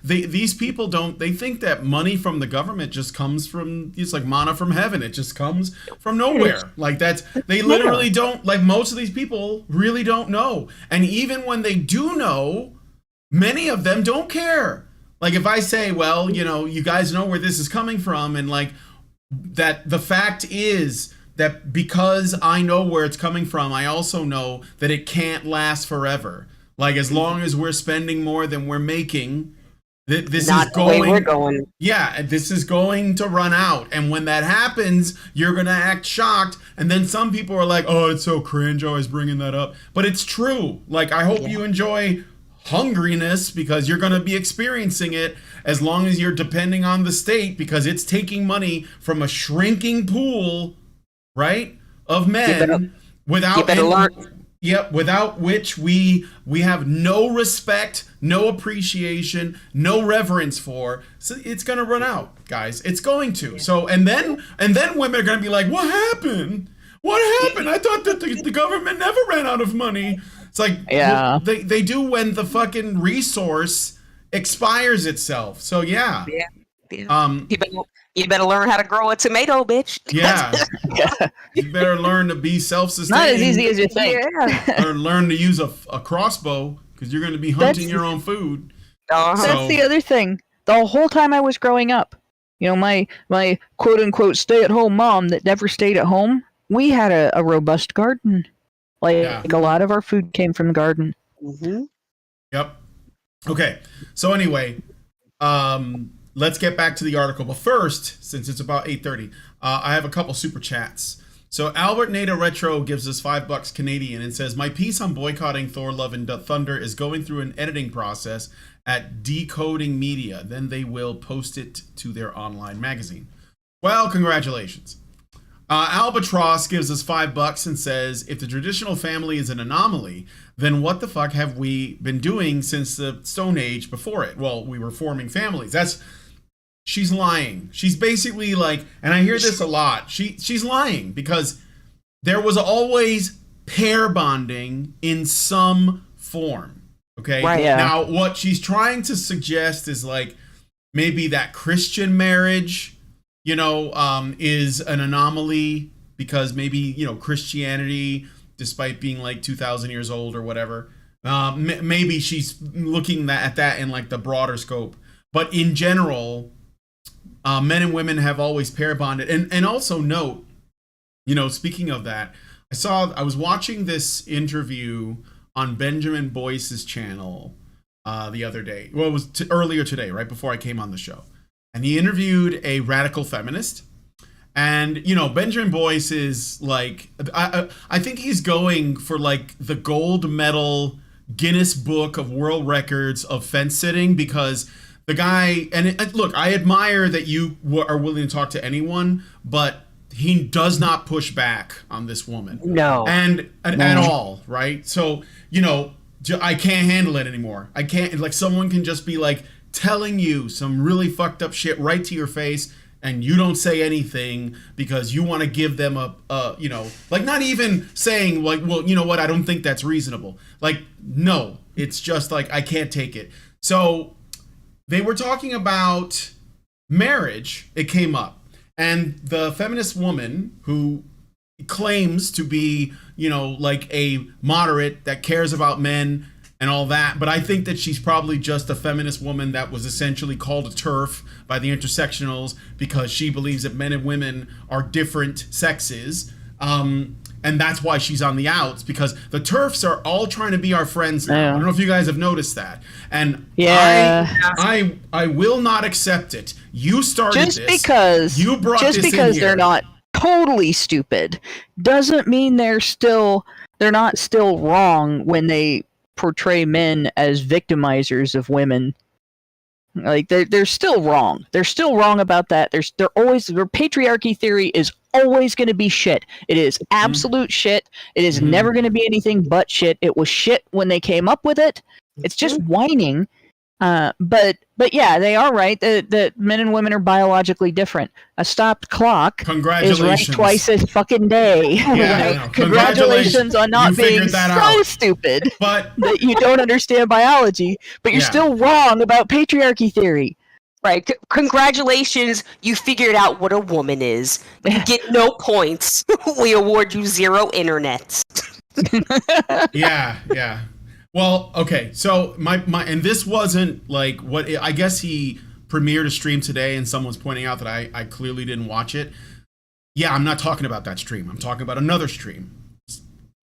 these people don't, they think that money from the government just comes from, it's like manna from heaven. It just comes from nowhere. Like they literally don't, like most of these people really don't know. And even when they do know, many of them don't care. Like if I say, well, you guys know where this is coming from. And like that the fact is, that because I know where it's coming from, I also know that it can't last forever. Like as long as we're spending more than we're making, this is going. Yeah, this is going to run out. And when that happens, you're gonna act shocked. And then some people are like, "Oh, it's so cringe always bringing that up," but it's true. Like I hope you enjoy hungriness because you're gonna be experiencing it as long as you're depending on the state because it's taking money from a shrinking pool. Right, of men without which we have no respect, no appreciation, no reverence for. So it's gonna run out, guys. It's going to. So and then women are gonna be like, "What happened? What happened? I thought that the government never ran out of money." It's like, well, they do when the fucking resource expires itself. So yeah. You better learn how to grow a tomato, bitch. Yeah. You better learn to be self-sustaining. Not as easy as you think. Yeah. Or learn to use a crossbow because you're going to be hunting your own food. That's the other thing. The whole time I was growing up, my quote-unquote stay-at-home mom that never stayed at home, we had a robust garden. Like a lot of our food came from the garden. Mm-hmm. Yep. Okay. So anyway, let's get back to the article. But first, since it's about 8:30, I have a couple super chats. So Albert Nader Retro gives us $5 Canadian and says, my piece on boycotting Thor Love and Thunder is going through an editing process at Decoding Media. Then they will post it to their online magazine. Well, congratulations. Albatross gives us $5 and says, if the traditional family is an anomaly, then what the fuck have we been doing since the Stone Age before it? Well, we were forming families. She's lying. She's basically like, and I hear this a lot, she's lying because there was always pair bonding in some form. Okay? Right, yeah. Now, what she's trying to suggest is like maybe that Christian marriage is an anomaly because maybe, Christianity, despite being like 2,000 years old or whatever, maybe she's looking at that in like the broader scope. But in general, men and women have always pair bonded. And also note, speaking of that, I was watching this interview on Benjamin Boyce's channel the other day. Well, it was earlier today, right before I came on the show. And he interviewed a radical feminist. And, Benjamin Boyce is like, I think he's going for like the gold medal Guinness Book of World Records of fence sitting because the guy, look, I admire that you are willing to talk to anyone, but he does not push back on this woman. No. And at all, right? So, I can't handle it anymore. I can't, like someone can just be like, telling you some really fucked up shit right to your face and you don't say anything because you want to give them a like not even saying like, well, you know what, I don't think that's reasonable. Like, no, it's just like, I can't take it. So they were talking about marriage. It came up and the feminist woman who claims to be, like a moderate that cares about men and all that, but I think that she's probably just a feminist woman that was essentially called a TERF by the intersectionals because she believes that men and women are different sexes. and that's why she's on the outs, because the TERFs are all trying to be our friends now. Yeah. I don't know if you guys have noticed that. And Yeah. I will not accept it. You started Just this. because You brought this in because here. they're not totally stupid doesn't mean they're not still wrong when they portray men as victimizers of women. Like they're still wrong. They're still wrong about that. Their patriarchy theory is always going to be shit. It is absolute shit. It is never going to be anything but shit. It was shit when they came up with it. It's just whining. But yeah, they are right that men and women are biologically different. A stopped clock is right twice a fucking day. Yeah, right? Congratulations on not being so stupid but that you don't understand biology, but you're still wrong about patriarchy theory. Right. Congratulations, you figured out what a woman is. You get no points. We award you 0 internets. Yeah. Well, okay. So my and this wasn't like what I guess he premiered a stream today, and someone's pointing out that I clearly didn't watch it. Yeah, I'm not talking about that stream. I'm talking about another stream.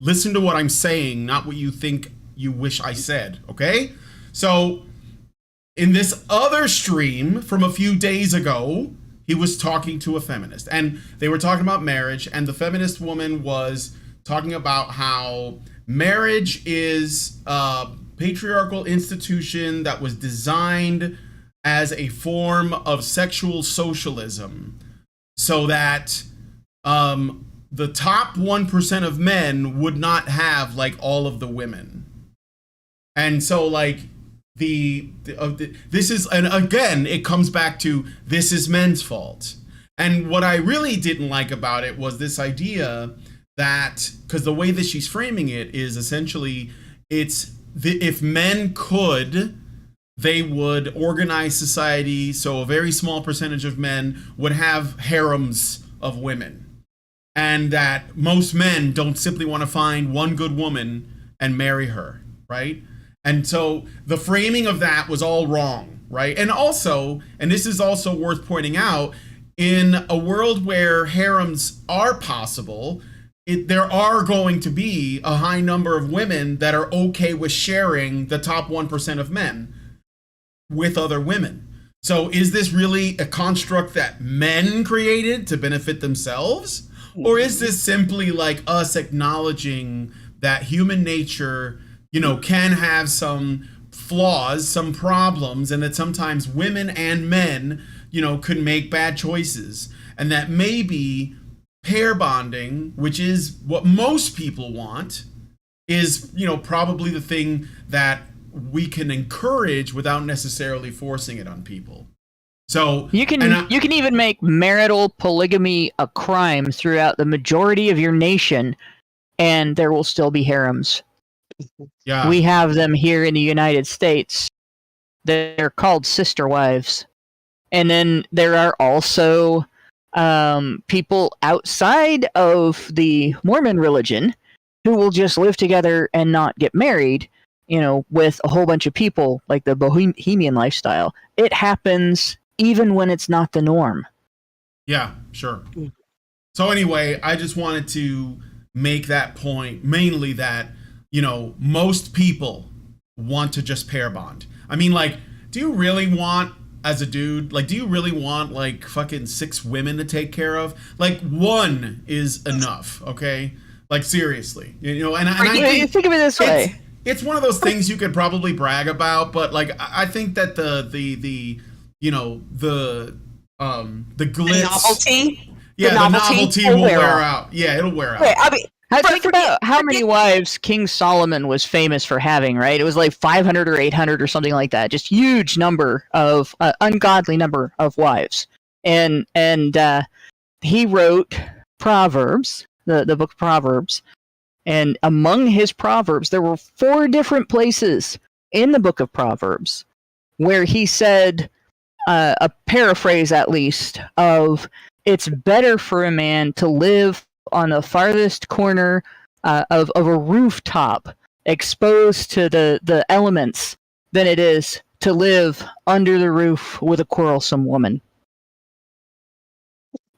Listen to what I'm saying, not what you think you wish I said, okay? So in this other stream from a few days ago, he was talking to a feminist, and they were talking about marriage, and the feminist woman was talking about how marriage is a patriarchal institution that was designed as a form of sexual socialism, so that the top 1% of men would not have like all of the women. And so like this is, and again, it comes back to this is men's fault. And what I really didn't like about it was this idea that, because the way that she's framing it is essentially, if men could, they would organize society so a very small percentage of men would have harems of women, and that most men don't simply want to find one good woman and marry her, right? And so the framing of that was all wrong, right? And also, and this is also worth pointing out, in a world where harems are possible, there are going to be a high number of women that are okay with sharing the top 1% of men with other women. So is this really a construct that men created to benefit themselves? Or is this simply like us acknowledging that human nature, can have some flaws, some problems, and that sometimes women and men, could make bad choices, and that maybe pair bonding, which is what most people want, is, probably the thing that we can encourage without necessarily forcing it on people. So you can even make marital polygamy a crime throughout the majority of your nation, and there will still be harems. Yeah, we have them here in the United States. They're called sister wives, and then there are also people outside of the Mormon religion who will just live together and not get married, with a whole bunch of people, like the bohemian lifestyle. It happens even when it's not the norm. Yeah, sure. So anyway, I just wanted to make that point, mainly that, most people want to just pair bond. I mean, like, do you really want, as a dude, like, do you really want like fucking 6 women to take care of? Like, 1 is enough, okay? Like, seriously, and I think of it this way. It's one of those things you could probably brag about, but like, I think that the glitz, novelty. Yeah, the novelty will wear out. Yeah, it'll wear out. Wait, I mean, think about how many wives King Solomon was famous for having, right? It was like 500 or 800 or something like that. Just huge number of ungodly number of wives. And he wrote Proverbs, the book of Proverbs. And among his Proverbs, there were 4 different places in the book of Proverbs where he said, a paraphrase at least, of it's better for a man to live on the farthest corner of a rooftop exposed to the elements than it is to live under the roof with a quarrelsome woman.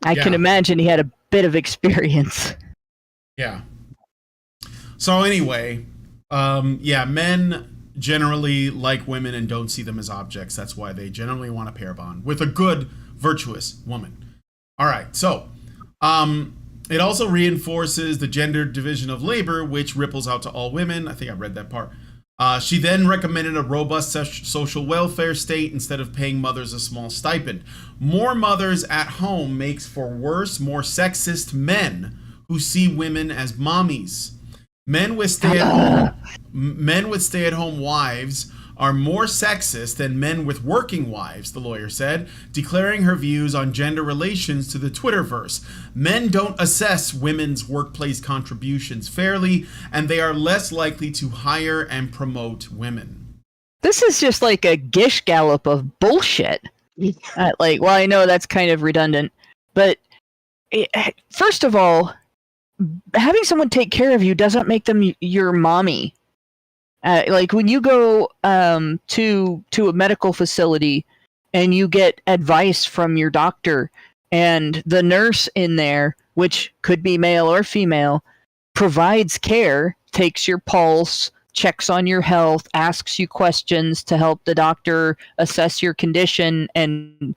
I can imagine he had a bit of experience. Yeah. So anyway, men generally like women and don't see them as objects. That's why they generally want a pair bond with a good, virtuous woman. All right. So, it also reinforces the gender division of labor, which ripples out to all women. I think I read that part. She then recommended a robust social welfare state instead of paying mothers a small stipend. More mothers at home makes for worse, more sexist men who see women as mommies. Men with stay-at-home wives are more sexist than men with working wives, the lawyer said, declaring her views on gender relations to the Twitterverse. Men don't assess women's workplace contributions fairly, and they are less likely to hire and promote women. This is just like a gish gallop of bullshit. Well, I know that's kind of redundant, but first of all, having someone take care of you doesn't make them your mommy. Like when you go to a medical facility and you get advice from your doctor, and the nurse in there, which could be male or female, provides care, takes your pulse, checks on your health, asks you questions to help the doctor assess your condition and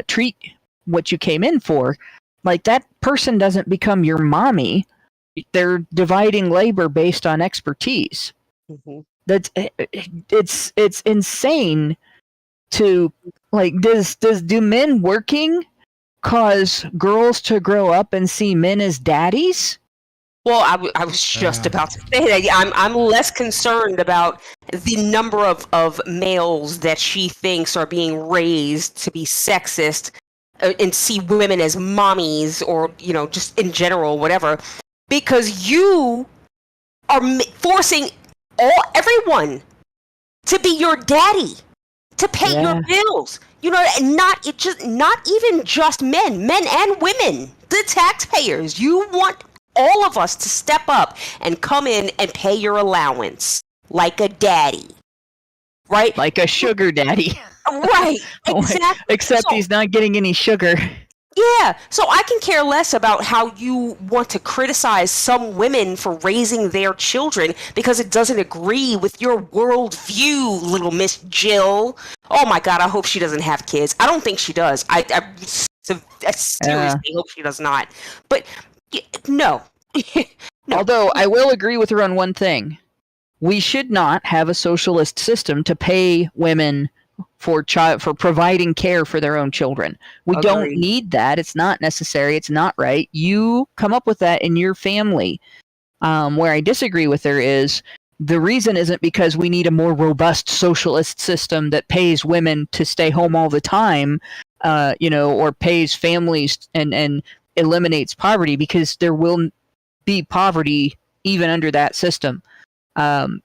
treat what you came in for. Like, that person doesn't become your mommy. They're dividing labor based on expertise. Mm-hmm. It's insane to, like, do men working cause girls to grow up and see men as daddies? Well, I was just about to say that. I'm less concerned about the number of males that she thinks are being raised to be sexist and see women as mommies, or, you know, just in general, whatever, because you are forcing everyone to be your daddy, to pay your bills, you know, and not even just men and women, the taxpayers. You want all of us to step up and come in and pay your allowance like a daddy, right? Like a sugar daddy. Right, exactly. Except he's not getting any sugar. Yeah, so I can care less about how you want to criticize some women for raising their children because it doesn't agree with your worldview, little Miss Jill. Oh my God, I hope she doesn't have kids. I don't think she does. I seriously hope she does not. But no. No. Although I will agree with her on one thing. We should not have a socialist system to pay women for providing care for their own children. We don't need that. It's not necessary. It's not right. You come up with that in your family. Where I disagree with her is the reason isn't because we need a more robust socialist system that pays women to stay home all the time, or pays families and eliminates poverty, because there will be poverty even under that system. We don't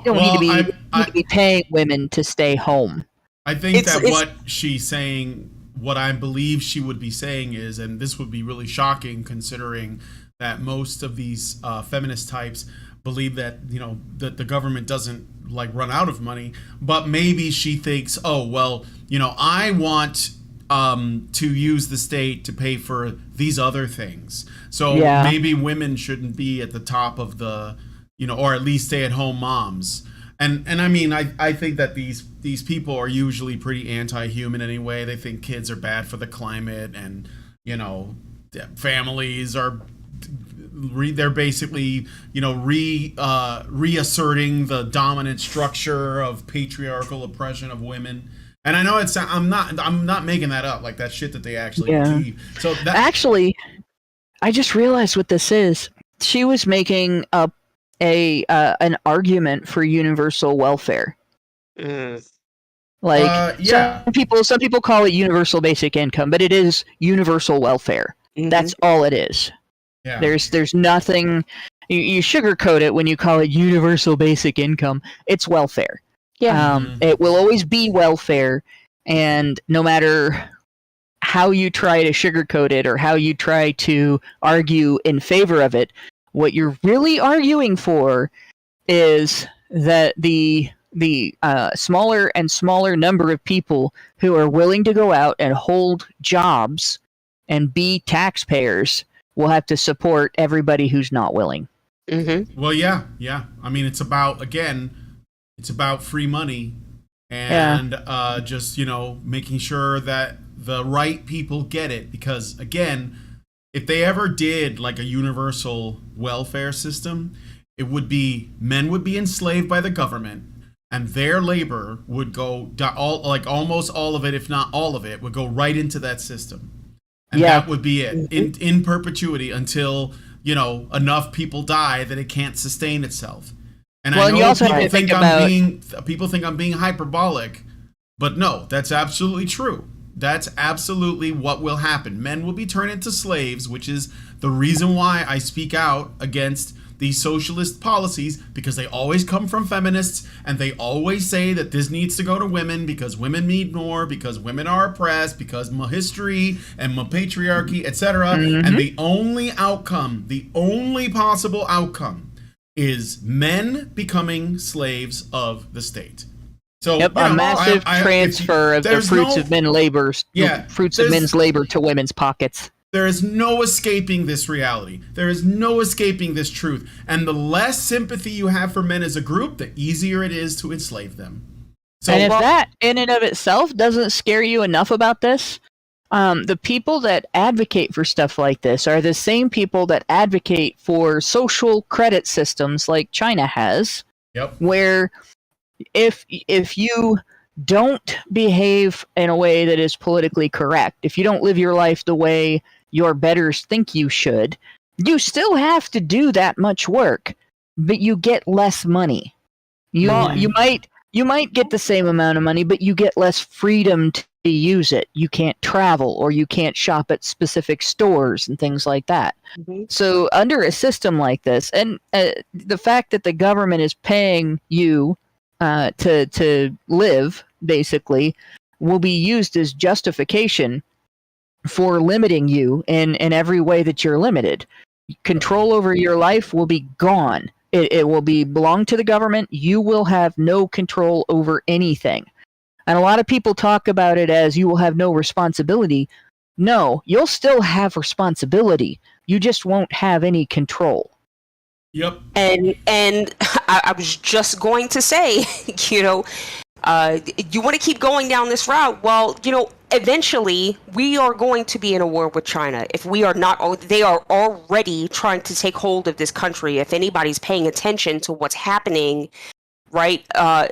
need to be paying women to stay home. I think what she's saying, what I believe she would be saying is, and this would be really shocking considering that most of these feminist types believe that, you know, that the government doesn't run out of money, but maybe she thinks, oh, well, you know, I want to use the state to pay for these other things. So maybe women shouldn't be at the top of the, you know, or at least stay-at-home moms. And I mean, I think that these people are usually pretty anti-human anyway. They think kids are bad for the climate, and, you know, families are, they're basically, you know, reasserting the dominant structure of patriarchal oppression of women. And I know I'm not making that up. Like, that shit that they actually believe. So actually, I just realized what this is. She was making up an argument for universal welfare. Some people call it universal basic income, but it is universal welfare. Mm-hmm. That's all it is. Yeah. There's nothing. You sugarcoat it when you call it universal basic income. It's welfare. Yeah. It will always be welfare, and no matter how you try to sugarcoat it or how you try to argue in favor of it, what you're really arguing for is that the smaller and smaller number of people who are willing to go out and hold jobs and B, taxpayers will have to support everybody who's not willing. Mm-hmm. Well, yeah. I mean, it's about free money and just, making sure that the right people get it. Because, again, if they ever did like a universal welfare system, men would be enslaved by the government, and their labor would go almost all of it, if not all of it, would go right into that system. And that would be it in perpetuity until, enough people die that it can't sustain itself. And I know people think I'm being hyperbolic, but no, that's absolutely true. That's absolutely what will happen. Men will be turned into slaves, which is the reason why I speak out against these socialist policies, because they always come from feminists, and they always say that this needs to go to women because women need more, because women are oppressed, because my history and my patriarchy, etc. And the only possible outcome is men becoming slaves of the state. So a massive transfer of the fruits of men's labor, of men's labor to women's pockets. There is no escaping this reality. There is no escaping this truth. And the less sympathy you have for men as a group, the easier it is to enslave them. So, and if that in and of itself doesn't scare you enough about this, the people that advocate for stuff like this are the same people that advocate for social credit systems like China has, where if you don't behave in a way that is politically correct, if you don't live your life the way your betters think you should, you still have to do that much work, but you get less money. You might get the same amount of money, but you get less freedom to use it. You can't travel, or you can't shop at specific stores and things like that. So under a system like this, and the fact that the government is paying you to live, basically, will be used as justification for limiting you in every way that you're limited. Control over your life will be gone. It will belong to the government. You will have no control over anything. And a lot of people talk about it as you will have no responsibility. No, you'll still have responsibility. You just won't have any control. Yep. And I was just going to say, you want to keep going down this route. Well, eventually we are going to be in a war with China. If we are not, they are already trying to take hold of this country. If anybody's paying attention to what's happening, right?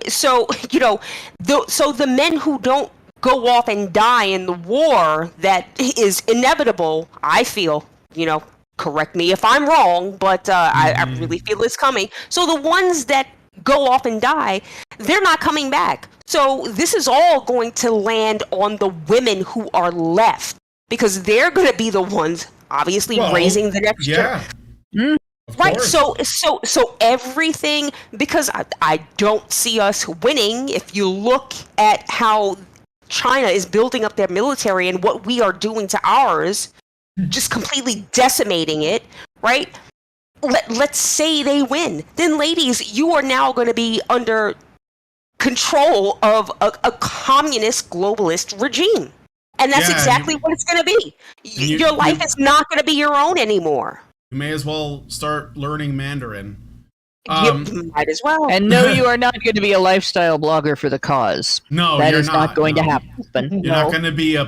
So the men who don't go off and die in the war that is inevitable, I feel, correct me if I'm wrong, but I really feel it's coming. So the ones that go off and die, they're not coming back. So this is all going to land on the women who are left, because they're going to be the ones obviously raising the next generation. Right. So everything, because I don't see us winning. If you look at how China is building up their military and what we are doing to ours, just completely decimating it, right? Let's say they win. Then, ladies, you are now going to be under control of a communist globalist regime. And that's exactly what it's going to be. Your life is not going to be your own anymore. You may as well start learning Mandarin. You might as well. And no, you are not going to be a lifestyle blogger for the cause. No, that is not going to happen. You're not going to be a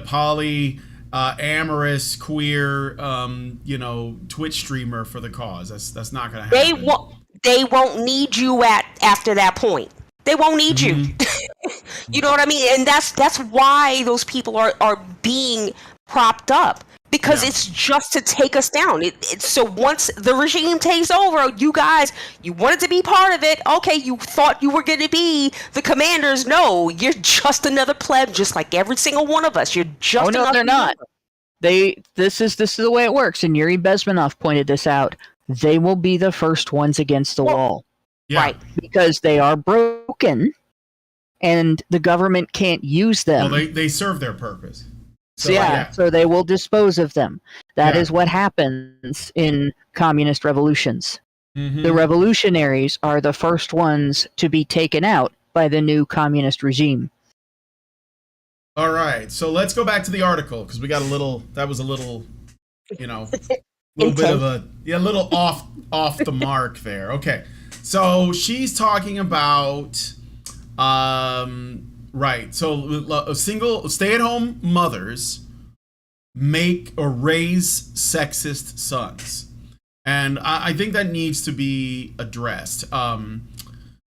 amorous queer Twitch streamer for the cause. That's not going to happen. They won't need you after that point. They won't need you. You know what I mean? And that's why those people are being propped up, because it's just to take us down. So once the regime takes over, you guys, you wanted to be part of it. Okay, you thought you were going to be the commanders. No, you're just another pleb, just like every single one of us. You're just no, they're not. This is the way it works, and Yuri Bezmenov pointed this out. They will be the first ones against the wall. Yeah. Right. Because they are broken, and the government can't use them. Well, they serve their purpose. So they will dispose of them. That is what happens in communist revolutions. The revolutionaries are the first ones to be taken out by the new communist regime. All right, so let's go back to the article because we got that was a little, little bit of little off the mark there. Okay, so she's talking about, right, so stay-at-home mothers make or raise sexist sons. And I think that needs to be addressed.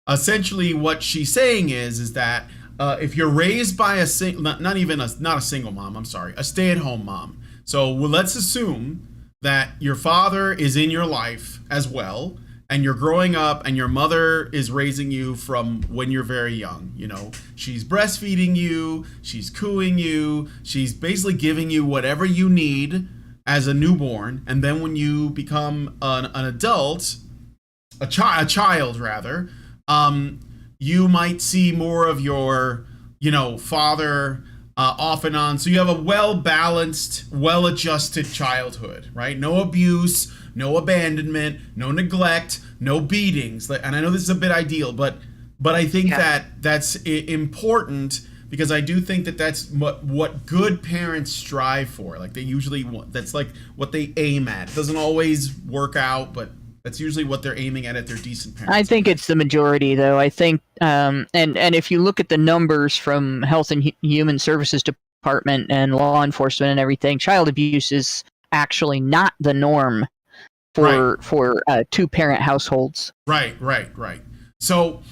Essentially, what she's saying is that if you're raised by a not a single mom, I'm sorry, a stay-at-home mom. So let's assume that your father is in your life as well, and you're growing up, and your mother is raising you from when you're very young. She's breastfeeding you, she's cooing you, she's basically giving you whatever you need as a newborn, and then when you become an adult, a child rather, you might see more of your, father off and on. So you have a well-balanced, well-adjusted childhood, right? No abuse, no abandonment, no neglect, no beatings. And I know this is a bit ideal, but I think that's important, because I do think that that's what good parents strive for. Like they usually want, that's like what they aim at. It doesn't always work out, but that's usually what they're aiming at if they're decent parents. I think it's the majority, though. I think, and if you look at the numbers from Health and Human Services Department and law enforcement and everything, child abuse is actually not the norm for two-parent households. Right. So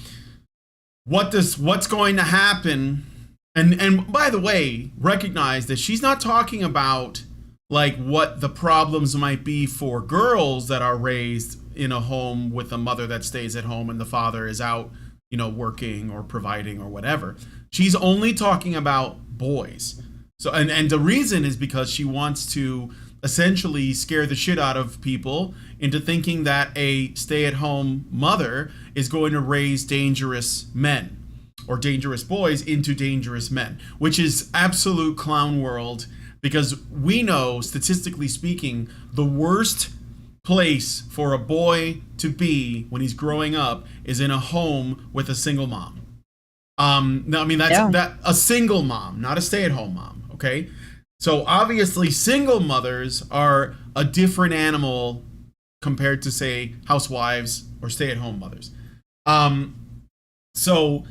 what's going to happen? And by the way, recognize that she's not talking about like what the problems might be for girls that are raised in a home with a mother that stays at home and the father is out, working or providing or whatever. She's only talking about boys. So, and the reason is because she wants to essentially scare the shit out of people into thinking that a stay-at-home mother is going to raise dangerous men or dangerous boys into dangerous men, which is absolute clown world. Because we know, statistically speaking, the worst place for a boy to be when he's growing up is in a home with a single mom. No, I mean that a single mom, not a stay-at-home mom. Okay, so obviously single mothers are a different animal compared to, say, housewives or stay-at-home mothers. So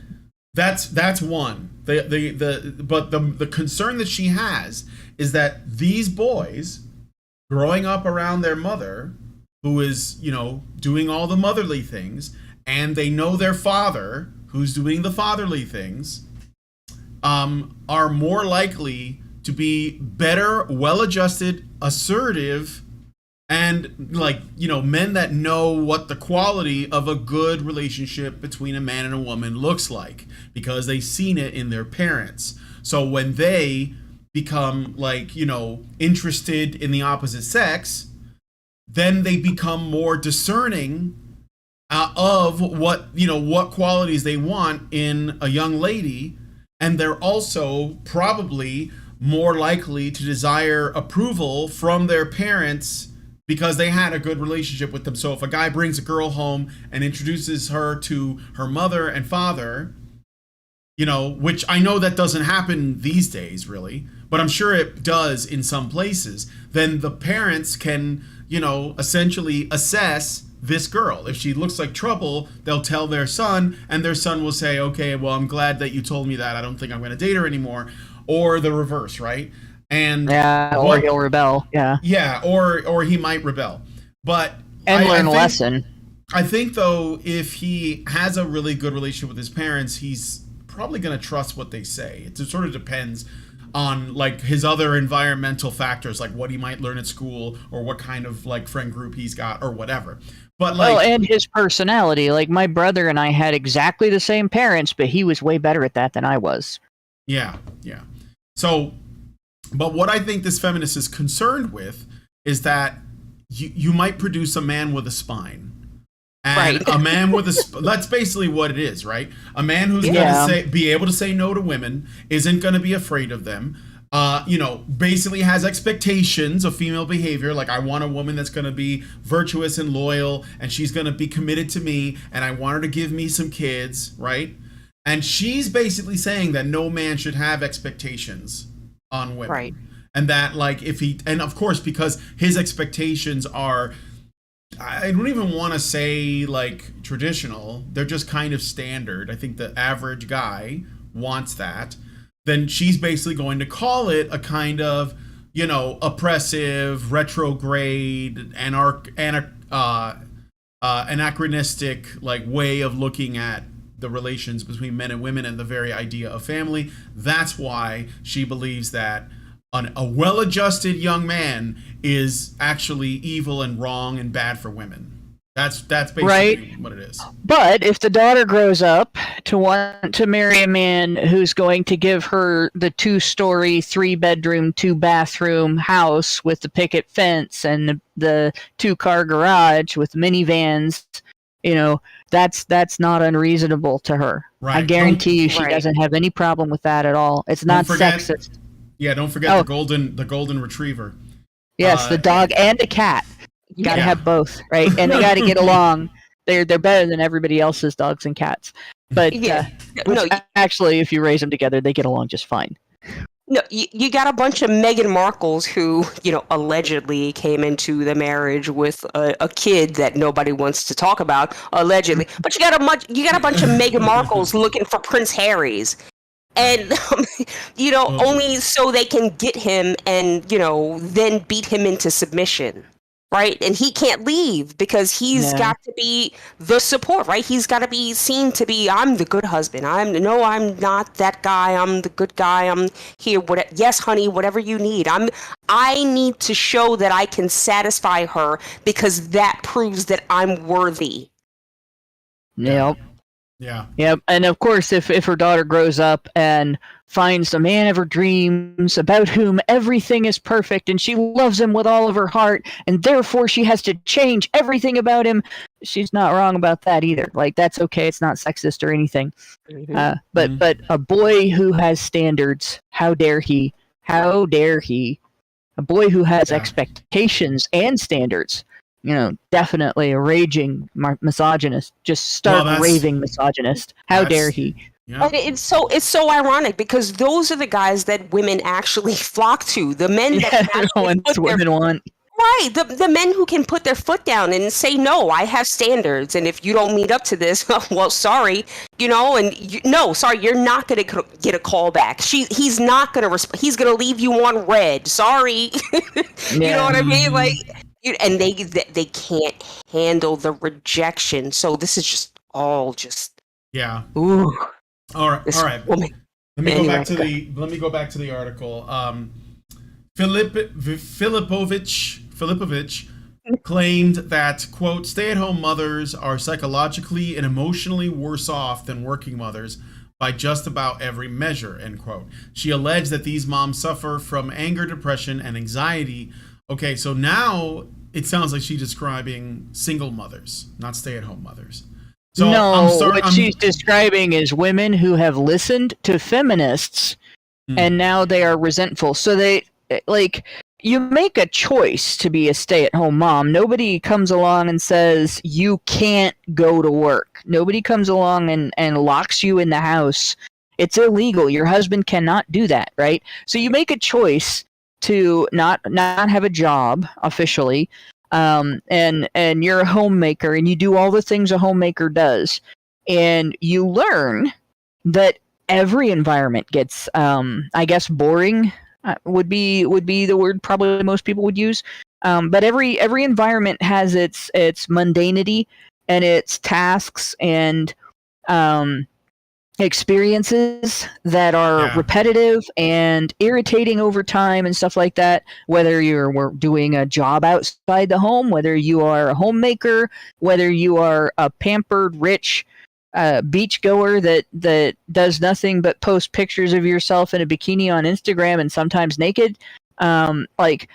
that's one. The concern that she has is that these boys growing up around their mother, who is, doing all the motherly things, and they know their father, who's doing the fatherly things, are more likely to be better, well-adjusted, assertive, and men that know what the quality of a good relationship between a man and a woman looks like, because they've seen it in their parents. So when they become interested in the opposite sex, then they become more discerning of what qualities they want in a young lady, and they're also probably more likely to desire approval from their parents because they had a good relationship with them. So if a guy brings a girl home and introduces her to her mother and father, which I know that doesn't happen these days really, but I'm sure it does in some places, then the parents can, essentially assess this girl. If she looks like trouble, they'll tell their son, and their son will say, okay, well, I'm glad that you told me that. I don't think I'm going to date her anymore. Or the reverse, right? And or he'll rebel. Yeah, or he might rebel. But learn a lesson. I think, though, if he has a really good relationship with his parents, he's probably going to trust what they say. It sort of depends on his other environmental factors, like what he might learn at school or what kind of friend group he's got or whatever. But and his personality. Like my brother and I had exactly the same parents, but he was way better at that than I was. Yeah. So, but what I think this feminist is concerned with is that you might produce a man with a spine. And a man with that's basically what it is, right? A man who's going to be able to say no to women, isn't going to be afraid of them, basically has expectations of female behavior. Like, I want a woman that's going to be virtuous and loyal, and she's going to be committed to me, and I want her to give me some kids, right? And she's basically saying that no man should have expectations on women. Right. And that, like, if he, and of course, because his expectations are, I don't even want to say like traditional, they're just kind of standard. I think the average guy wants that. Then she's basically going to call it a kind of, you know, oppressive, retrograde, anachronistic like way of looking at the relations between men and women and the very idea of family. That's why she believes that a well-adjusted young man is actually evil and wrong and bad for women. That's basically right. What it is. But if the daughter grows up to want to marry a man who's going to give her the 2-story, 3-bedroom, 2-bathroom house with the picket fence and the 2-car garage with minivans, you know, that's not unreasonable to her. Right. I guarantee you she doesn't have any problem with that at all. It's not sexist. Yeah, don't forget the golden retriever. Yes, the dog and a cat. You gotta have both, right? And they gotta get along. They're better than everybody else's dogs and cats. But actually, if you raise them together, they get along just fine. No, you got a bunch of Meghan Markles who, you know, allegedly came into the marriage with a kid that nobody wants to talk about, allegedly. But you got a bunch of Meghan Markles looking for Prince Harry's. And, you know, only so they can get him and, you know, then beat him into submission, right? And he can't leave because he's got to be the support, right? He's got to be seen to be, I'm the good husband. I'm not that guy. I'm the good guy. I'm here. Yes, honey, whatever you need. I need to show that I can satisfy her because that proves that I'm worthy. Yep. Yeah. Yep. And of course, if her daughter grows up and finds the man of her dreams about whom everything is perfect and she loves him with all of her heart and therefore she has to change everything about him, she's not wrong about that either. Like, that's okay. It's not sexist or anything. Mm-hmm. But a boy who has standards, how dare he? How dare he? A boy who has expectations and standards. You know, definitely a raging misogynist, just stark raving misogynist. How dare he? Yeah. And it's so ironic because those are the guys that women actually flock to. The men that women want. Right, the men who can put their foot down and say, no, I have standards, and if you don't meet up to this, well, sorry, you know, and you're not going to get a call back. He's not going to he's going to leave you on red. Sorry, you know what I mean? Like. And they can't handle the rejection. So this is just all just Ooh. All right. Let me go back to the article. Filipovich claimed that, quote, stay-at-home mothers are psychologically and emotionally worse off than working mothers by just about every measure, end quote. She alleged that these moms suffer from anger, depression, and anxiety. Okay, so now it sounds like she's describing single mothers, not stay-at-home mothers. So what she's describing is women who have listened to feminists and now they are resentful. So they, like, you make a choice to be a stay-at-home mom. Nobody comes along and says you can't go to work. Nobody comes along and locks you in the house. It's illegal. Your husband cannot do that, right? So you make a choice to not have a job officially, and you're a homemaker and you do all the things a homemaker does, and you learn that every environment gets, I guess, boring would be the word probably most people would use, but every environment has its mundanity and its tasks and experiences that are repetitive and irritating over time and stuff like that, whether you're doing a job outside the home, whether you are a homemaker, whether you are a pampered rich beach goer that does nothing but post pictures of yourself in a bikini on Instagram and sometimes naked. Like,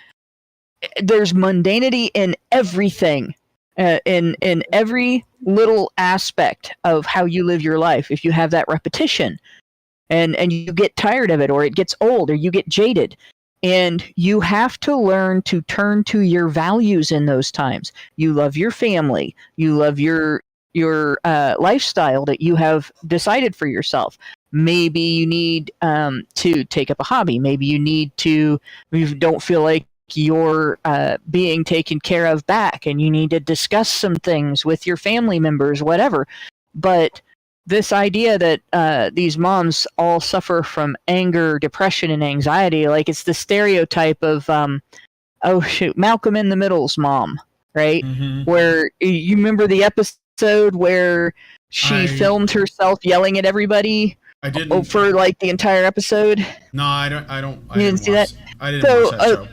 there's mundanity in everything, in every little aspect of how you live your life. If you have that repetition and you get tired of it, or it gets old, or you get jaded, and you have to learn to turn to your values in those times. You love your family, you love your lifestyle that you have decided for yourself. Maybe you need to take up a hobby. Maybe you don't feel like you're being taken care of back, and you need to discuss some things with your family members, whatever. But this idea that these moms all suffer from anger, depression, and anxiety, like it's the stereotype of, Malcolm in the Middle's mom, right? Mm-hmm. Where you remember the episode where she filmed herself yelling at everybody. I didn't for like the entire episode. No, I don't. You didn't see that? I didn't watch that show.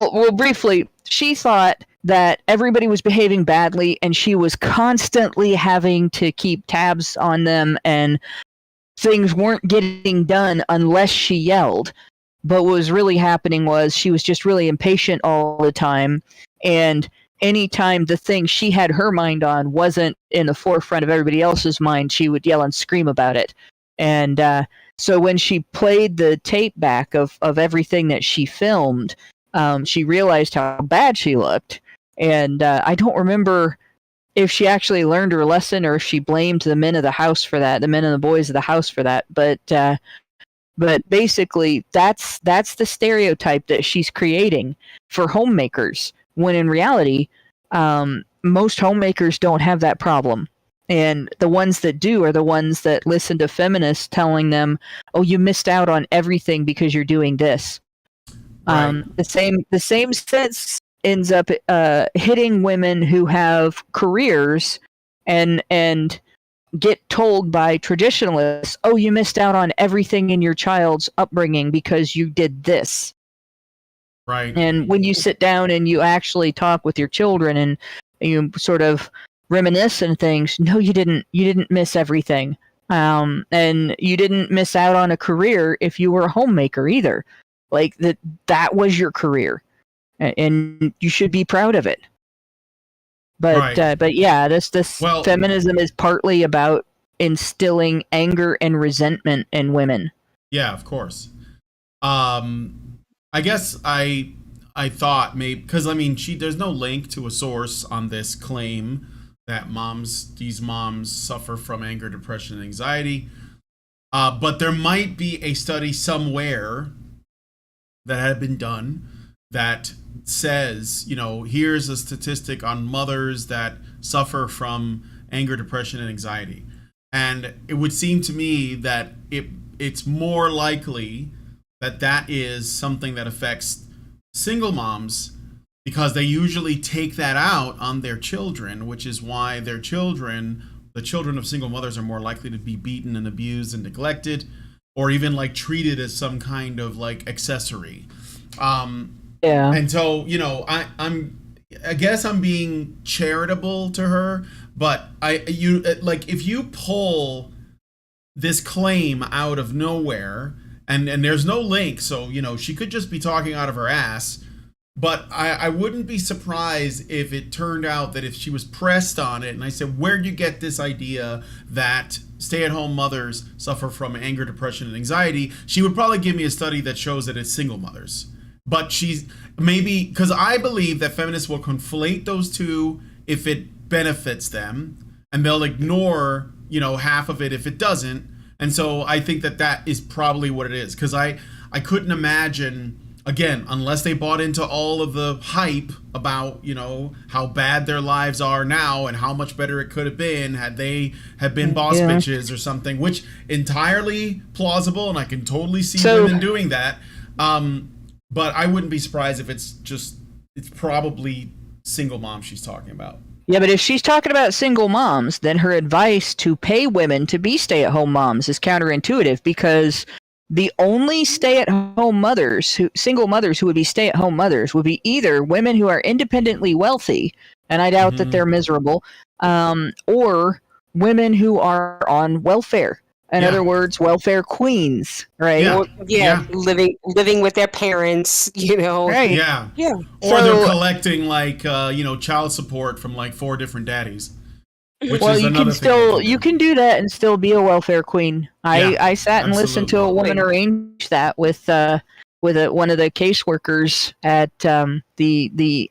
Well, briefly, she thought that everybody was behaving badly, and she was constantly having to keep tabs on them, and things weren't getting done unless she yelled. But what was really happening was she was just really impatient all the time, and anytime the thing she had her mind on wasn't in the forefront of everybody else's mind, she would yell and scream about it. And so when she played the tape back of everything that she filmed, she realized how bad she looked. And I don't remember if she actually learned her lesson or if she blamed the men of the house for that, the men and the boys of the house for that. But basically, that's the stereotype that she's creating for homemakers, when in reality, most homemakers don't have that problem. And the ones that do are the ones that listen to feminists telling them, "Oh, you missed out on everything because you're doing this." Right. The same sense ends up hitting women who have careers and get told by traditionalists, "Oh, you missed out on everything in your child's upbringing because you did this." Right. And when you sit down and you actually talk with your children and you sort of reminisce and things, no, you didn't miss everything. And you didn't miss out on a career if you were a homemaker either. Like that was your career, and you should be proud of it. But Right. but yeah, this feminism is partly about instilling anger and resentment in women. Yeah, of course. I guess I thought maybe because there's no link to a source on this claim that these moms suffer from anger, depression, and anxiety. But there might be a study somewhere that had been done that says, here's a statistic on mothers that suffer from anger, depression, and anxiety. And it would seem to me that it's more likely that is something that affects single moms, because they usually take that out on their children, which is why the children of single mothers are more likely to be beaten and abused and neglected, or even like treated as some kind of like accessory. Yeah. And so, I guess I'm being charitable to her, but if you pull this claim out of nowhere and there's no link, so she could just be talking out of her ass. But I wouldn't be surprised if it turned out that if she was pressed on it and I said, where'd you get this idea that stay-at-home mothers suffer from anger, depression, and anxiety, she would probably give me a study that shows that it's single mothers. But she's maybe, because I believe that feminists will conflate those two if it benefits them, and they'll ignore, half of it if it doesn't. And so I think that is probably what it is, because I couldn't imagine, again, unless they bought into all of the hype about, how bad their lives are now and how much better it could have been had they had been boss bitches or something, which entirely plausible, and I can totally see women doing that. But I wouldn't be surprised if it's probably single mom she's talking about. Yeah, but if she's talking about single moms, then her advice to pay women to be stay-at-home moms is counterintuitive, because the only stay-at-home mothers, single mothers who would be stay-at-home mothers, would be either women who are independently wealthy, and I doubt that they're miserable, or women who are on welfare. In other words, welfare queens, right? Yeah. Living with their parents, Right. Yeah. Yeah. Or they're collecting child support from 4 different daddies. Which is you can do that and still be a welfare queen. I sat and listened to a woman arrange that with one of the caseworkers at the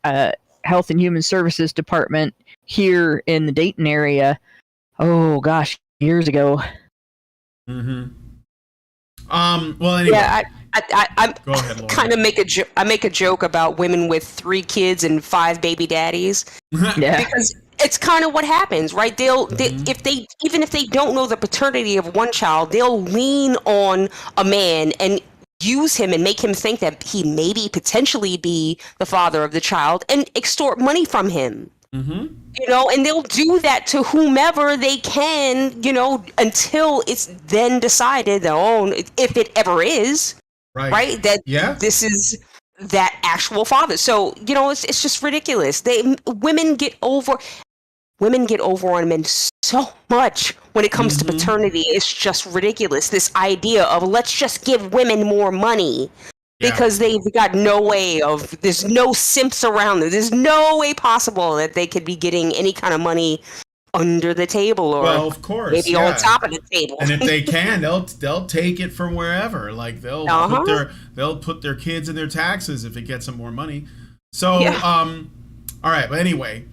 Health and Human Services Department here in the Dayton area. oh gosh, years ago. Mm-hmm. Well, anyway. Yeah, I'm Go ahead, Laura. kind of make a joke about women with 3 kids and 5 baby daddies. Yeah. Because it's kind of what happens, right? If they even if they don't know the paternity of one child, they'll lean on a man and use him and make him think that he maybe potentially be the father of the child and extort money from him. Mm-hmm. And they'll do that to whomever they can, until it's then decided that, if it ever is, right, that this is that actual father. So, it's just ridiculous. Women get over on men so much when it comes to paternity. It's just ridiculous. This idea of let's just give women more money. Because they've got there's no simps around them. There's no way possible that they could be getting any kind of money under the table or of course, maybe on top of the table. And if they can, they'll take it from wherever. Like they'll put their kids in their taxes if it gets them more money. So all right, but anyway,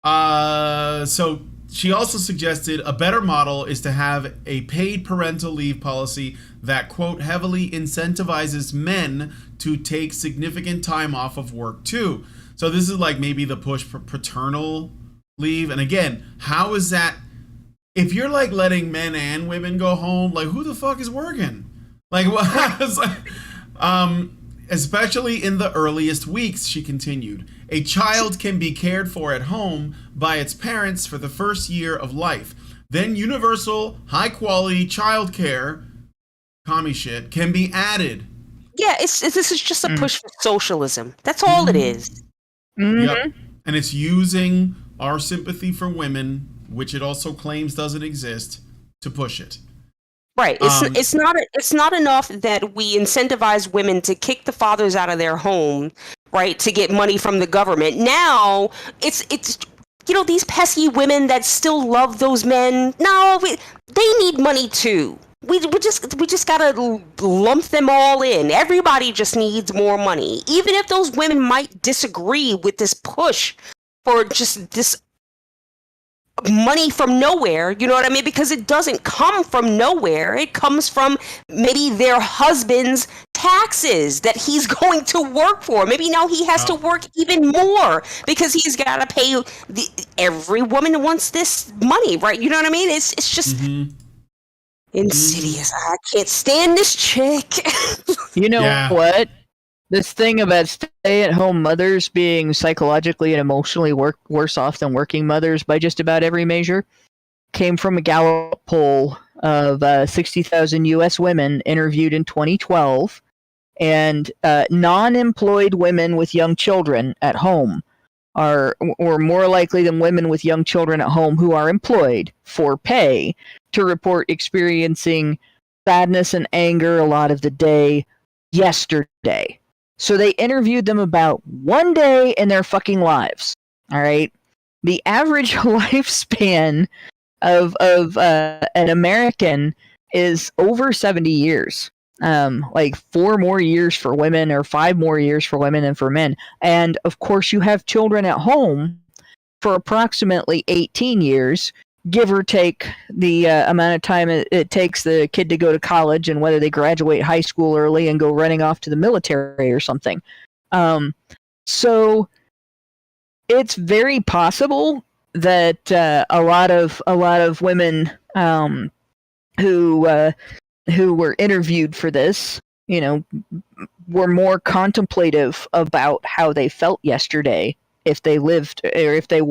so she also suggested a better model is to have a paid parental leave policy that, quote, heavily incentivizes men to take significant time off of work too. So this is like maybe the push for paternal leave. And again, how is that? If you're like letting men and women go home, like who the fuck is working? Like what? Especially in the earliest weeks, she continued. A child can be cared for at home by its parents for the first year of life. Then universal, high-quality child care, commie shit, can be added. Yeah, this is just a push for socialism. That's all it is. Mm-hmm. Yep. And it's using our sympathy for women, which it also claims doesn't exist, to push it. Right. It's not enough that we incentivize women to kick the fathers out of their home, right, to get money from the government. Now it's these pesky women that still love those men. No, they need money too. We just gotta lump them all in. Everybody just needs more money, even if those women might disagree with this push for just this money from nowhere, you know what I mean? Because it doesn't come from nowhere. It comes from maybe their husband's taxes that he's going to work for. Maybe now he has to work even more because he's got to pay every woman wants this money, right? You know what I mean? It's just insidious. I can't stand this chick. You know what? This thing about stay-at-home mothers being psychologically and emotionally worse off than working mothers by just about every measure came from a Gallup poll of 60,000 U.S. women interviewed in 2012, and non-employed women with young children at home were more likely than women with young children at home who are employed for pay to report experiencing sadness and anger a lot of the day yesterday. So they interviewed them about one day in their fucking lives. All right. The average lifespan of an American is over 70 years. Like 4 more years for women or 5 more years for women than for men. And of course, you have children at home for approximately 18 years, give or take the amount of time it takes the kid to go to college and whether they graduate high school early and go running off to the military or something. So it's very possible that a lot of women who were interviewed for this, were more contemplative about how they felt yesterday if they lived or if they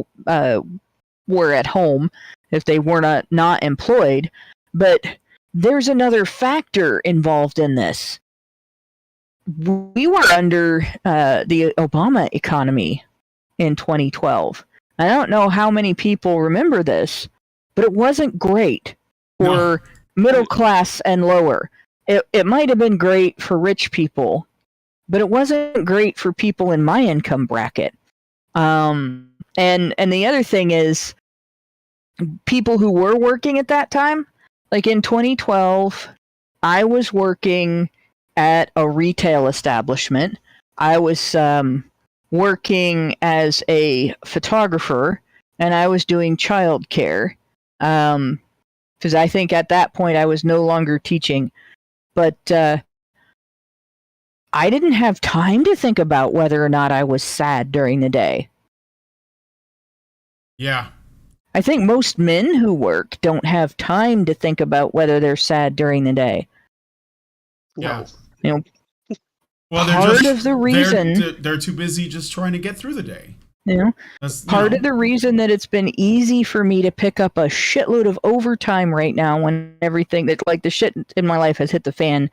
were at home, if they were not employed. But there's another factor involved in this. We were under the Obama economy in 2012. I don't know how many people remember this, but it wasn't great for middle class and lower. It might have been great for rich people, but it wasn't great for people in my income bracket. And the other thing is, people who were working at that time, like in 2012, I was working at a retail establishment. I was working as a photographer, and I was doing childcare. Because I think at that point I was no longer teaching. But I didn't have time to think about whether or not I was sad during the day. Yeah. I think most men who work don't have time to think about whether they're sad during the day. Yeah. You know, well, part of the reason they're too busy just trying to get through the day. You know, part of the reason that it's been easy for me to pick up a shitload of overtime right now when everything that like the shit in my life has hit the fan.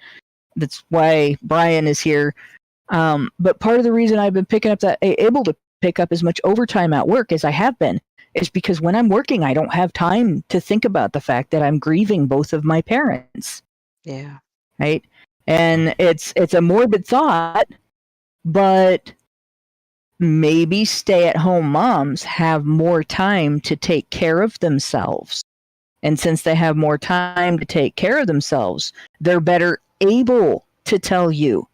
That's why Brian is here. But part of the reason I've been able to pick up as much overtime at work as I have been is because when I'm working, I don't have time to think about the fact that I'm grieving both of my parents. Yeah. Right. And it's a morbid thought, but maybe stay-at-home moms have more time to take care of themselves. And since they have more time to take care of themselves, they're better able to tell you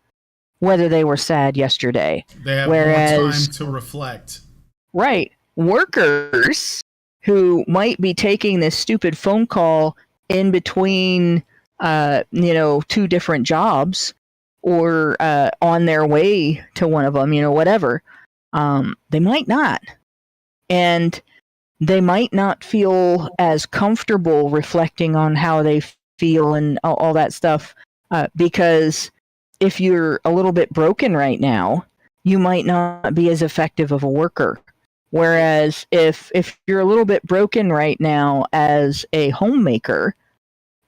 whether they were sad yesterday. They have more time to reflect. Right. Workers who might be taking this stupid phone call in between, two different jobs or on their way to one of them, whatever. They might not. And they might not feel as comfortable reflecting on how they feel and all that stuff. Because if you're a little bit broken right now, you might not be as effective of a worker. Whereas if you're a little bit broken right now as a homemaker,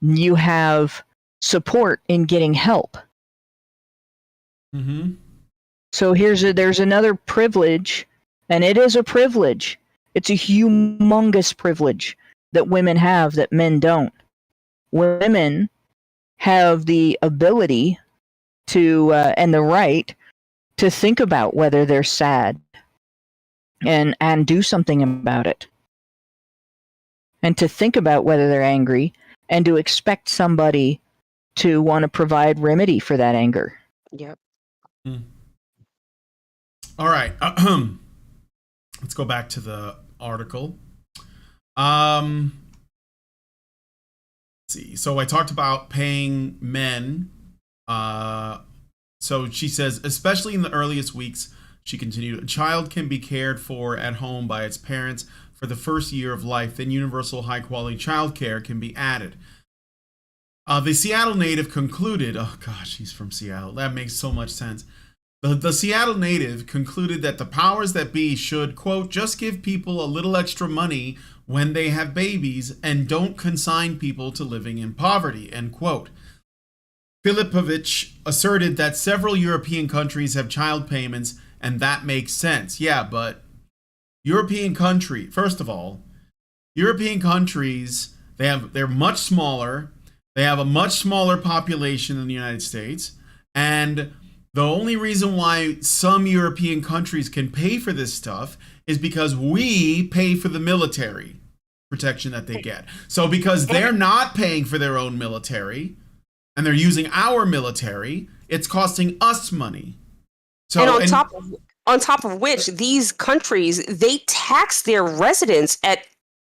you have support in getting help. Mm-hmm. So there's another privilege, and it is a privilege. It's a humongous privilege that women have that men don't. Women have the ability to and the right to think about whether they're sad and do something about it. And to think about whether they're angry and to expect somebody to want to provide remedy for that anger. Yep. Mm. All right. Let's go back to the article. Let's see. So I talked about paying men. So she says, especially in the earliest weeks, she continued, a child can be cared for at home by its parents for the first year of life. Then universal high-quality childcare can be added. The Seattle native concluded, oh gosh, he's from Seattle. That makes so much sense. The Seattle native concluded that the powers that be should, quote, just give people a little extra money when they have babies and don't consign people to living in poverty, end quote. Filipovich asserted that several European countries have child payments and that makes sense. Yeah, but first of all, European countries, they're much smaller. They have a much smaller population than the United States. And the only reason why some European countries can pay for this stuff is because we pay for the military protection that they get. So because they're not paying for their own military and they're using our military, it's costing us money. So, and on top of which, these countries, they tax their residents at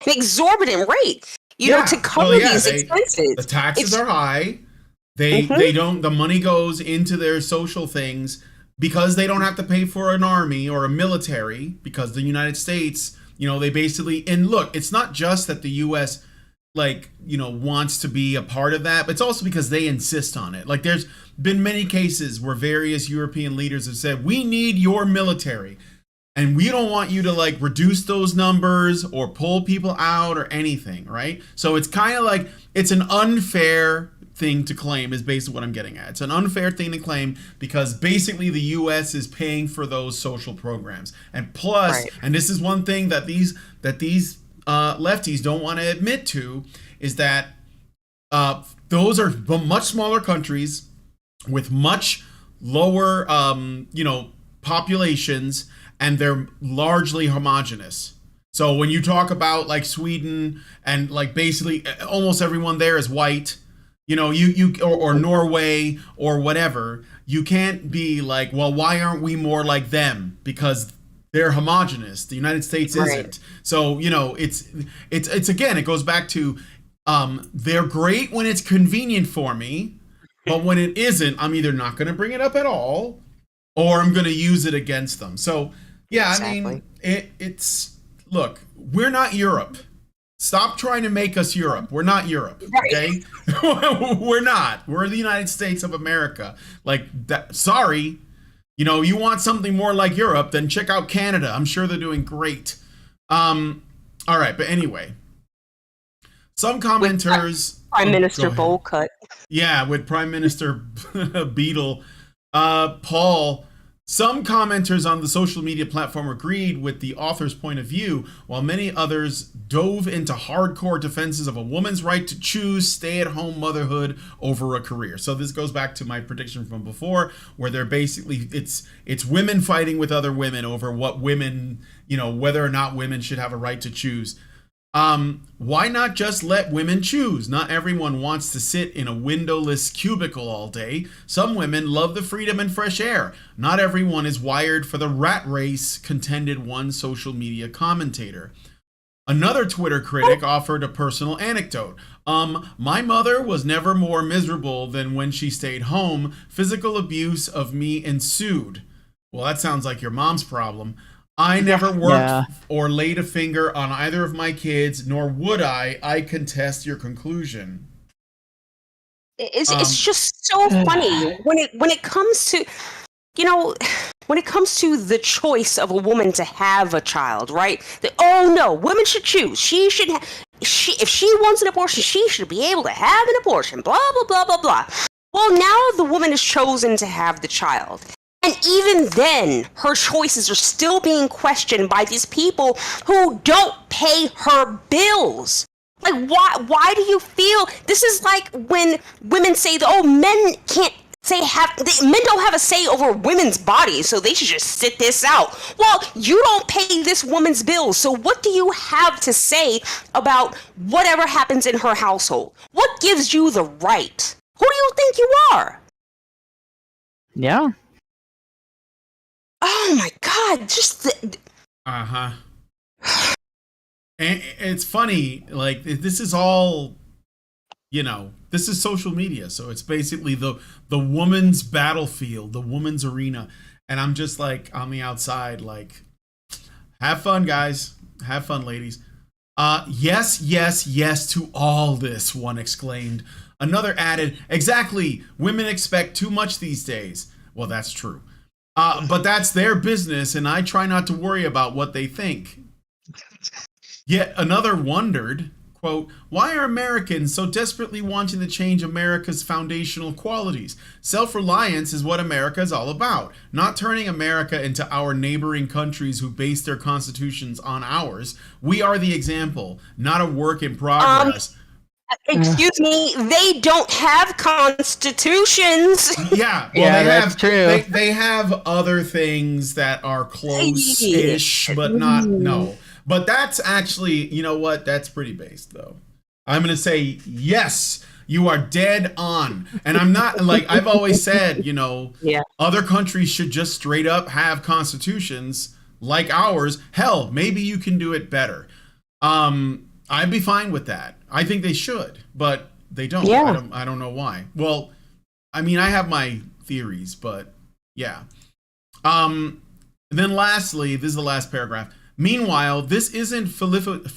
an exorbitant rate, to cover these expenses. The taxes are high. They don't, the money goes into their social things because they don't have to pay for an army or a military, because the United States, they basically, and look, it's not just that the US wants to be a part of that, but it's also because they insist on it. Like, there's been many cases where various European leaders have said, we need your military and we don't want you to reduce those numbers or pull people out or anything, right? So it's kind of like, it's an unfair thing to claim, is basically what I'm getting at. It's an unfair thing to claim because basically the US is paying for those social programs. And plus, right. And this is one thing that these lefties don't want to admit to, is that those are much smaller countries with much lower populations, and they're largely homogenous. So when you talk about Sweden and basically almost everyone there is white, or Norway or whatever, you can't be well, why aren't we more like them? Because they're homogenous. The United States isn't. So, you know, it's again, it goes back to they're great when it's convenient for me, but when it isn't, I'm either not going to bring it up at all or I'm going to use it against them. So, yeah, exactly. I mean, it's look, we're not Europe. Stop trying to make us Europe. We're not Europe, okay? We're not. We're the United States of America. Like that. Sorry, you know, you want something more like Europe, then check out Canada. I'm sure they're doing great. All right, but anyway, some commenters. Prime Minister bowl cut. Yeah, with Prime Minister Beetle, Paul. Some commenters on the social media platform agreed with the author's point of view, while many others dove into hardcore defenses of a woman's right to choose stay-at-home motherhood over a career. So this goes back to my prediction from before, where they're basically, it's women fighting with other women over what women, you know, whether or not women should have a right to choose. Why not just let women choose? Not everyone wants to sit in a windowless cubicle all day. Some women love the freedom and fresh air. Not everyone is wired for the rat race, contended one social media commentator. Another Twitter critic offered a personal anecdote. My mother was never more miserable than when she stayed home. Physical abuse of me ensued. Well, that sounds like your mom's problem. I never worked or laid a finger on either of my kids, nor would I. I contest your conclusion. It's just so funny when it comes to, you know, when it comes to the choice of a woman to have a child, right? Oh no, women should choose. She should. If she wants an abortion, she should be able to have an abortion. Blah blah blah blah blah. Well, now the woman has chosen to have the child. And even then, her choices are still being questioned by these people who don't pay her bills. Like, why do you feel this is like when women say that, oh, men can't men don't have a say over women's bodies, so they should just sit this out. Well, you don't pay this woman's bills, so what do you have to say about whatever happens in her household? What gives you the right? Who do you think you are? Yeah. Oh my God! And it's funny, like this is all, you know, this is social media, so it's basically the woman's battlefield, the woman's arena, and I'm just like on the outside, like, have fun, guys, have fun, ladies. Yes, yes, yes to all this, one exclaimed. Another added, exactly, women expect too much these days. Well, that's true. But that's their business, and I try not to worry about what they think. Yet another wondered, quote, why are Americans so desperately wanting to change America's foundational qualities? Self-reliance is what America is all about, not turning America into our neighboring countries who base their constitutions on ours. We are the example, not a work in progress. Excuse me, they don't have constitutions. Yeah, well, that's true. They have other things that are close-ish, but not, no. But that's actually, you know what? That's pretty based, though. I'm going to say, yes, you are dead on. And I'm not, like, I've always said, you know, other countries should just straight up have constitutions like ours. Hell, maybe you can do it better. I'd be fine with that. I think they should, but they don't. Yeah. I don't know why. Well, I mean, I have my theories, but yeah. Then lastly, this is the last paragraph. Meanwhile, this isn't Filipovich's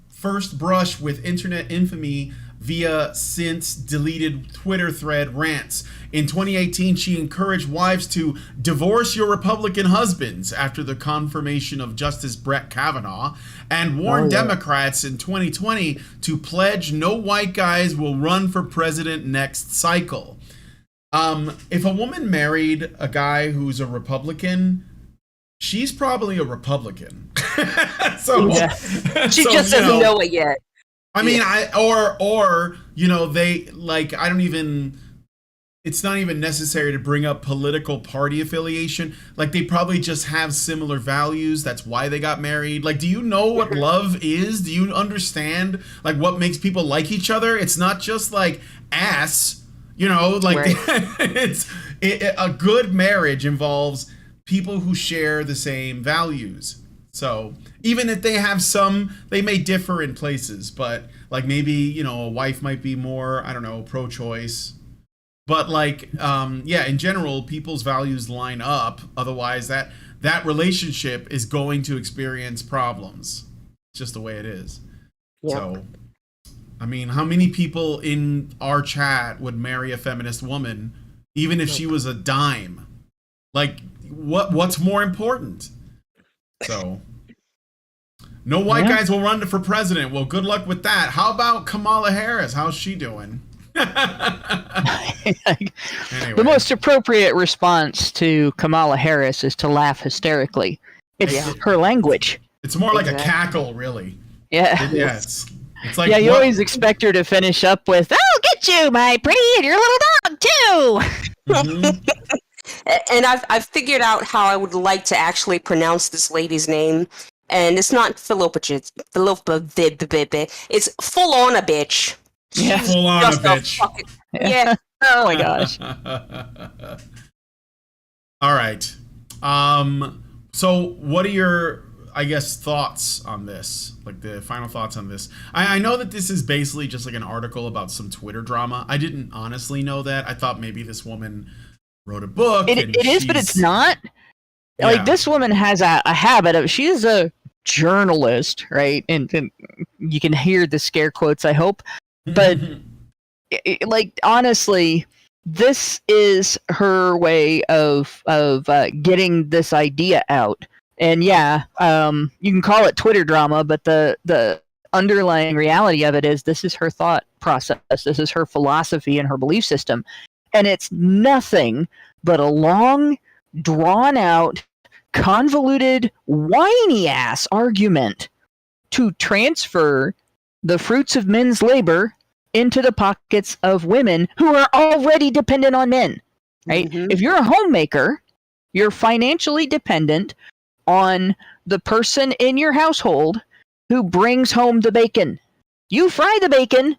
first brush with internet infamy via since deleted Twitter thread rants. In 2018, she encouraged wives to divorce your Republican husbands after the confirmation of Justice Brett Kavanaugh, and warned Democrats in 2020 to pledge no white guys will run for president next cycle. If a woman married a guy who's a Republican, she's probably a Republican. So she just doesn't know it yet. I mean, or you know, they like, I don't even, it's not even necessary to bring up political party affiliation. Like, they probably just have similar values. That's why they got married. Like, do you know what love is? Do you understand like what makes people like each other? It's not just like ass, you know, like a good marriage involves people who share the same values. So even if they may differ in places, but like maybe, a wife might be more, I don't know, pro-choice. But like, in general, people's values line up. Otherwise, that relationship is going to experience problems. It's just the way it is. Yep. So, I mean, how many people in our chat would marry a feminist woman, even if she was a dime? Like, what's more important? So, no white guys will run for president. Well, good luck with that. How about Kamala Harris? How's she doing? Anyway. The most appropriate response to Kamala Harris is to laugh hysterically. It's her language. It's more like a cackle, really. Yeah. Yes. It's like you always expect her to finish up with, "I'll get you, my pretty, and your little dog too." Mm-hmm. And I've figured out how I would like to actually pronounce this lady's name, and it's not Philoppic. It's full on a bitch. Yeah, full on a bitch. Yeah. Oh my gosh. All right. So what are your, I guess, thoughts on this? Like the final thoughts on this? I know that this is basically just like an article about some Twitter drama. I didn't honestly know that. I thought maybe this woman wrote a book. It is, but it's not. Yeah. Like this woman has a habit of, she's a journalist, right? And you can hear the scare quotes, I hope. But like honestly, this is her way of getting this idea out. And you can call it Twitter drama, but the underlying reality of it is this is her thought process. This is her philosophy and her belief system. And it's nothing but a long, drawn out, convoluted, whiny ass argument to transfer the fruits of men's labor into the pockets of women who are already dependent on men, right? Mm-hmm. If you're a homemaker, you're financially dependent on the person in your household who brings home the bacon. You fry the bacon,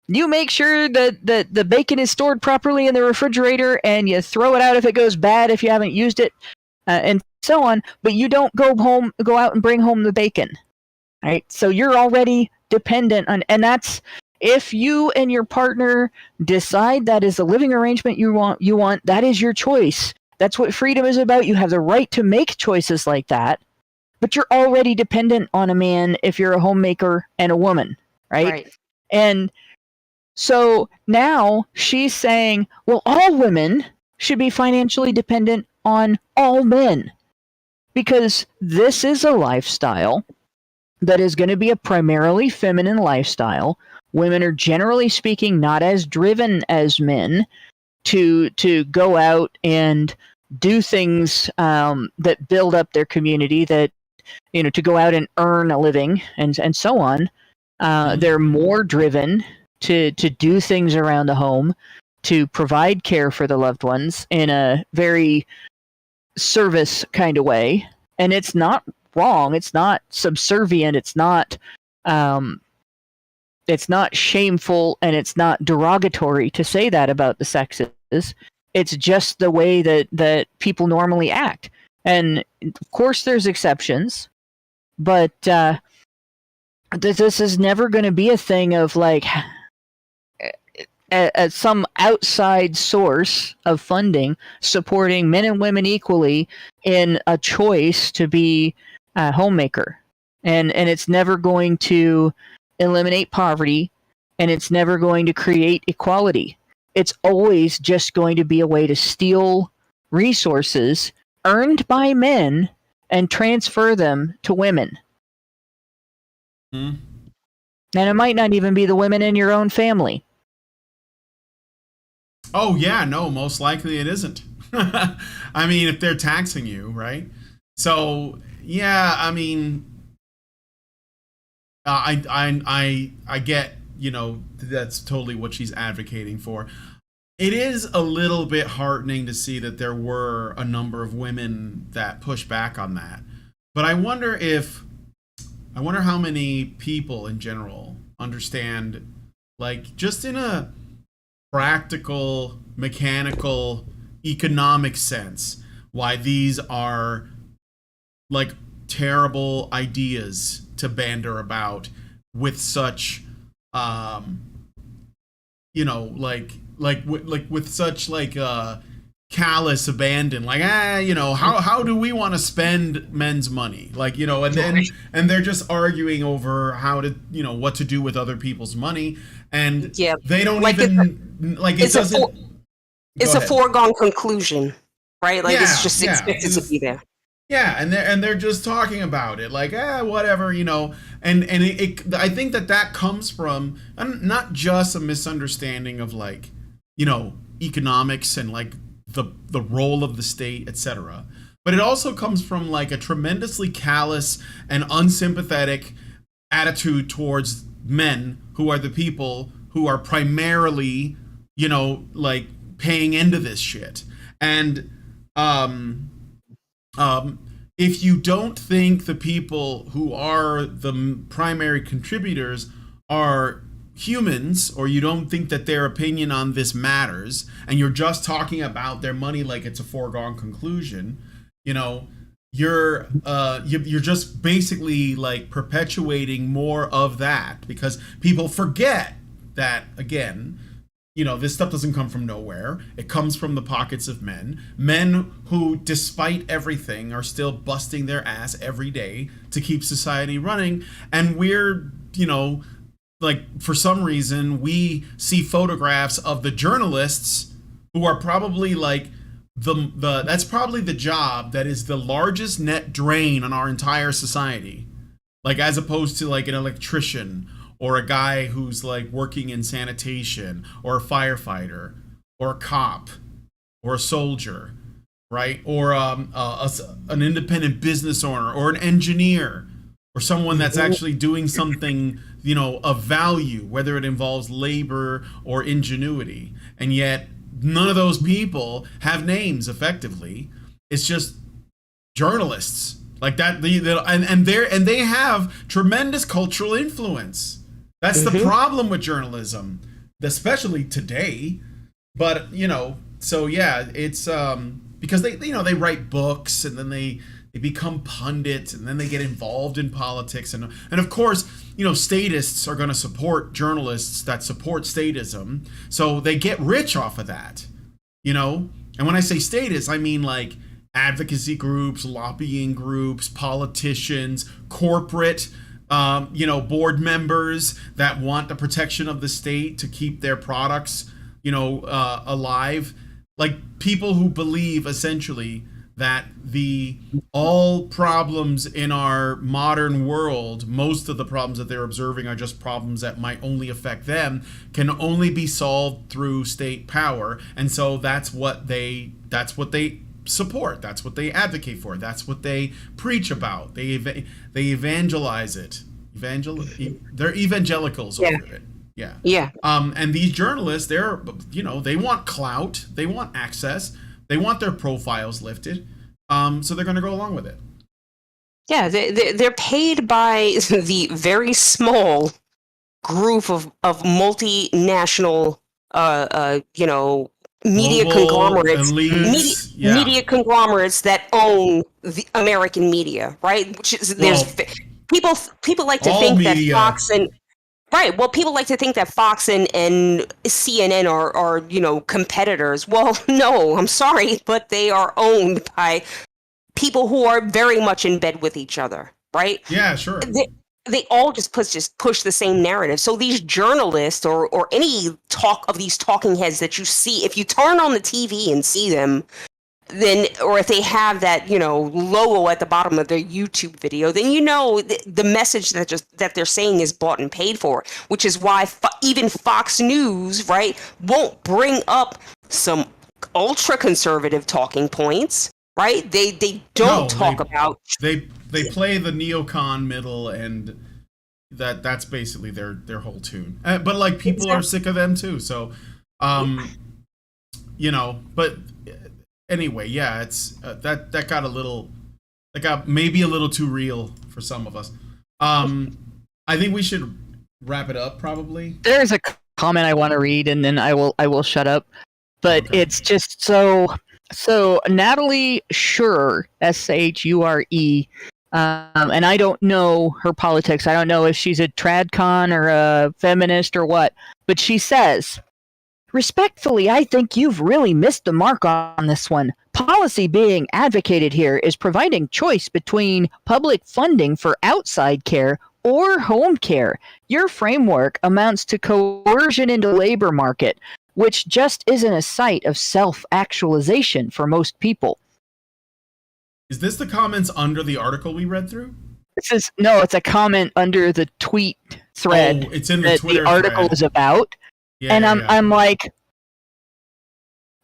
you make sure that the bacon is stored properly in the refrigerator, and you throw it out if it goes bad if you haven't used it, and so on, but you don't go out and bring home the bacon, right? So you're already dependent on, and that's, if you and your partner decide that is a living arrangement you want, that is your choice. That's what freedom is about. You have the right to make choices like that, but you're already dependent on a man if you're a homemaker and a woman, right? And so now she's saying, well, all women should be financially dependent on all men, because this is a lifestyle that is going to be a primarily feminine lifestyle. Women are, generally speaking, not as driven as men to go out and do things that build up their community, that, to go out and earn a living and so on. They're more driven to do things around the home, to provide care for the loved ones in a very service kind of way. And it's not wrong. It's not subservient. It's not shameful, and it's not derogatory to say that about the sexes. It's just the way that people normally act. And of course there's exceptions, but this is never going to be a thing of like some outside source of funding supporting men and women equally in a choice to be a homemaker. And it's never going to eliminate poverty, and it's never going to create equality. It's always just going to be a way to steal resources earned by men and transfer them to women. And it might not even be the women in your own family. Oh, yeah, no, most likely it isn't. I mean, if they're taxing you, right? So, yeah, I mean, I get, that's totally what she's advocating for. It is a little bit heartening to see that there were a number of women that push back on that. But I wonder how many people in general understand, like, just in a practical, mechanical, economic sense, why these are like terrible ideas to banter about with such you know, like with such like callous abandon, like you know, how do we want to spend men's money, like, you know, and then and they're just arguing over how to, you know, what to do with other people's money, and they don't like even like it doesn't. It's a foregone conclusion, right? Like it's just expected to be there. Yeah, and they're just talking about it like whatever, you know, and I think that comes from not just a misunderstanding of like, you know, economics and like the role of the state, etc. But it also comes from like a tremendously callous and unsympathetic attitude towards men who are the people who are primarily, you know, like paying into this shit. And if you don't think the people who are the primary contributors are humans, or you don't think that their opinion on this matters, and you're just talking about their money like it's a foregone conclusion, you know, you're just basically like perpetuating more of that, because people forget that, again, you know, this stuff doesn't come from nowhere. It comes from the pockets of men who, despite everything, are still busting their ass every day to keep society running. And we're, you know, like, for some reason, we see photographs of the journalists who are probably like that's probably the job that is the largest net drain on our entire society. Like, as opposed to like an electrician, or a guy who's like working in sanitation, or a firefighter, or a cop, or a soldier, right? Or an independent business owner, or an engineer, or someone that's actually doing something, you know, of value, whether it involves labor or ingenuity. And yet none of those people have names effectively. It's just journalists like that. And they have tremendous cultural influence. That's the problem with journalism, especially today. But, you know, so yeah, it's because they, you know, they write books, and then they become pundits, and then they get involved in politics, and of course, you know, statists are going to support journalists that support statism, so they get rich off of that, you know. And when I say statists, I mean like advocacy groups, lobbying groups, politicians, corporate you know, board members that want the protection of the state to keep their products, you know, alive. Like people who believe essentially that all problems in our modern world, most of the problems that they're observing are just problems that might only affect them, can only be solved through state power. And so that's what they support. That's what they advocate for. That's what they preach about. They evangelize it. They're evangelicals over it. Yeah. And these journalists, they're, you know, they want clout, they want access, they want their profiles lifted. So they're going to go along with it. Yeah, they're paid by the very small group of multinational, you know, media Global conglomerates, elites, media conglomerates that own the American media, right? Which is people like to think media. that Fox and people like to think that Fox and CNN are, you know, competitors. Well, no, I'm sorry, but they are owned by people who are very much in bed with each other, right? Yeah, sure. They all just push the same narrative. So these journalists or any talk of these talking heads that you see, if you turn on the TV and see them, then, or if they have that, you know, logo at the bottom of their YouTube video, then you know the message that they're saying is bought and paid for, which is why even Fox News, right, won't bring up some ultra conservative talking points, right? They don't talk about. They play the neocon middle, and that's basically their whole tune. But like people are sick of them too. So, you know, but. Anyway, yeah, it's that got maybe a little too real for some of us. I think we should wrap it up probably. There's a comment I want to read, and then I will shut up. But Okay. It's just so So Natalie Shure, Shure, and I don't know her politics. I don't know if she's a tradcon or a feminist or what, but she says, respectfully, I think you've really missed the mark on this one. Policy being advocated here is providing choice between public funding for outside care or home care. Your framework amounts to coercion into labor market, which just isn't a site of self-actualization for most people. Is this the comments under the article we read through? It's a comment under the tweet thread. Oh, it's in the that Twitter the article thread. is about. Yeah, and yeah. I'm like,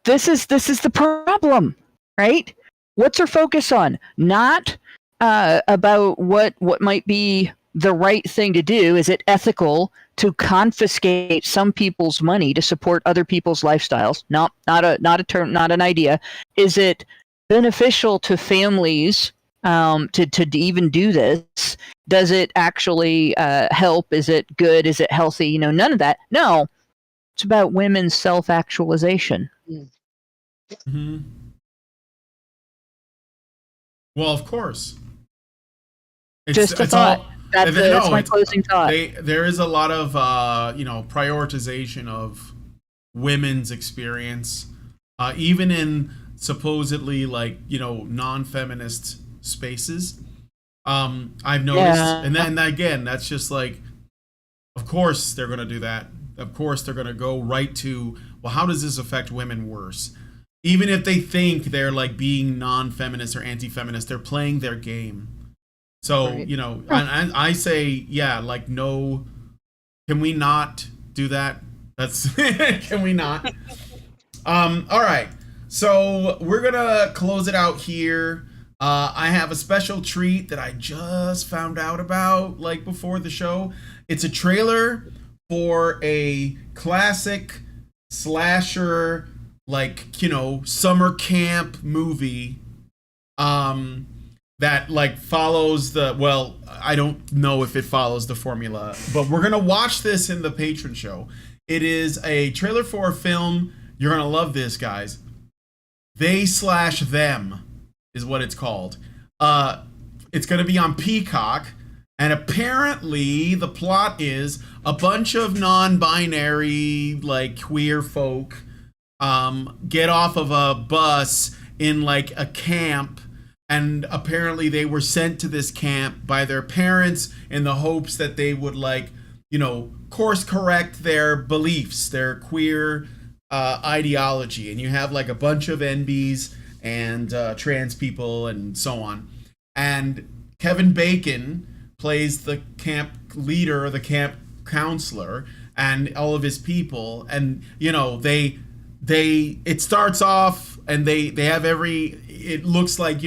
this is the problem, right? What's our focus on? Not about what might be the right thing to do. Is it ethical to confiscate some people's money to support other people's lifestyles? Not a term, not an idea. Is it beneficial to families to even do this? Does it actually help? Is it good? Is it healthy? None of that. No, it's about women's self-actualization. Mm-hmm. Well, of course. Just a thought. That's my closing thought. There is a lot of prioritization of women's experience, even in supposedly non-feminist spaces. I've noticed, and then again, that's just like, of course they're going to do that. Of course they're going to go right to, well, how does this affect women worse? Even if they think they're being non-feminist or anti-feminist, they're playing their game. So, right. I say, no, can we not do that? Can we not? All right. So we're going to close it out here. I have a special treat that I just found out about, before the show. It's a trailer for a classic slasher, summer camp movie, that follows I don't know if it follows the formula, but we're gonna watch this in the patron show. It is a trailer for a film. You're gonna love this, guys. They/Them is what it's called. It's gonna be on Peacock, and apparently the plot is a bunch of non-binary queer folk get off of a bus in a camp. And apparently they were sent to this camp by their parents in the hopes that they would course correct their beliefs, their queer ideology. And you have a bunch of NBs and trans people and so on. And Kevin Bacon plays the camp leader, the camp counselor, and all of his people. And it starts off and they have it looks like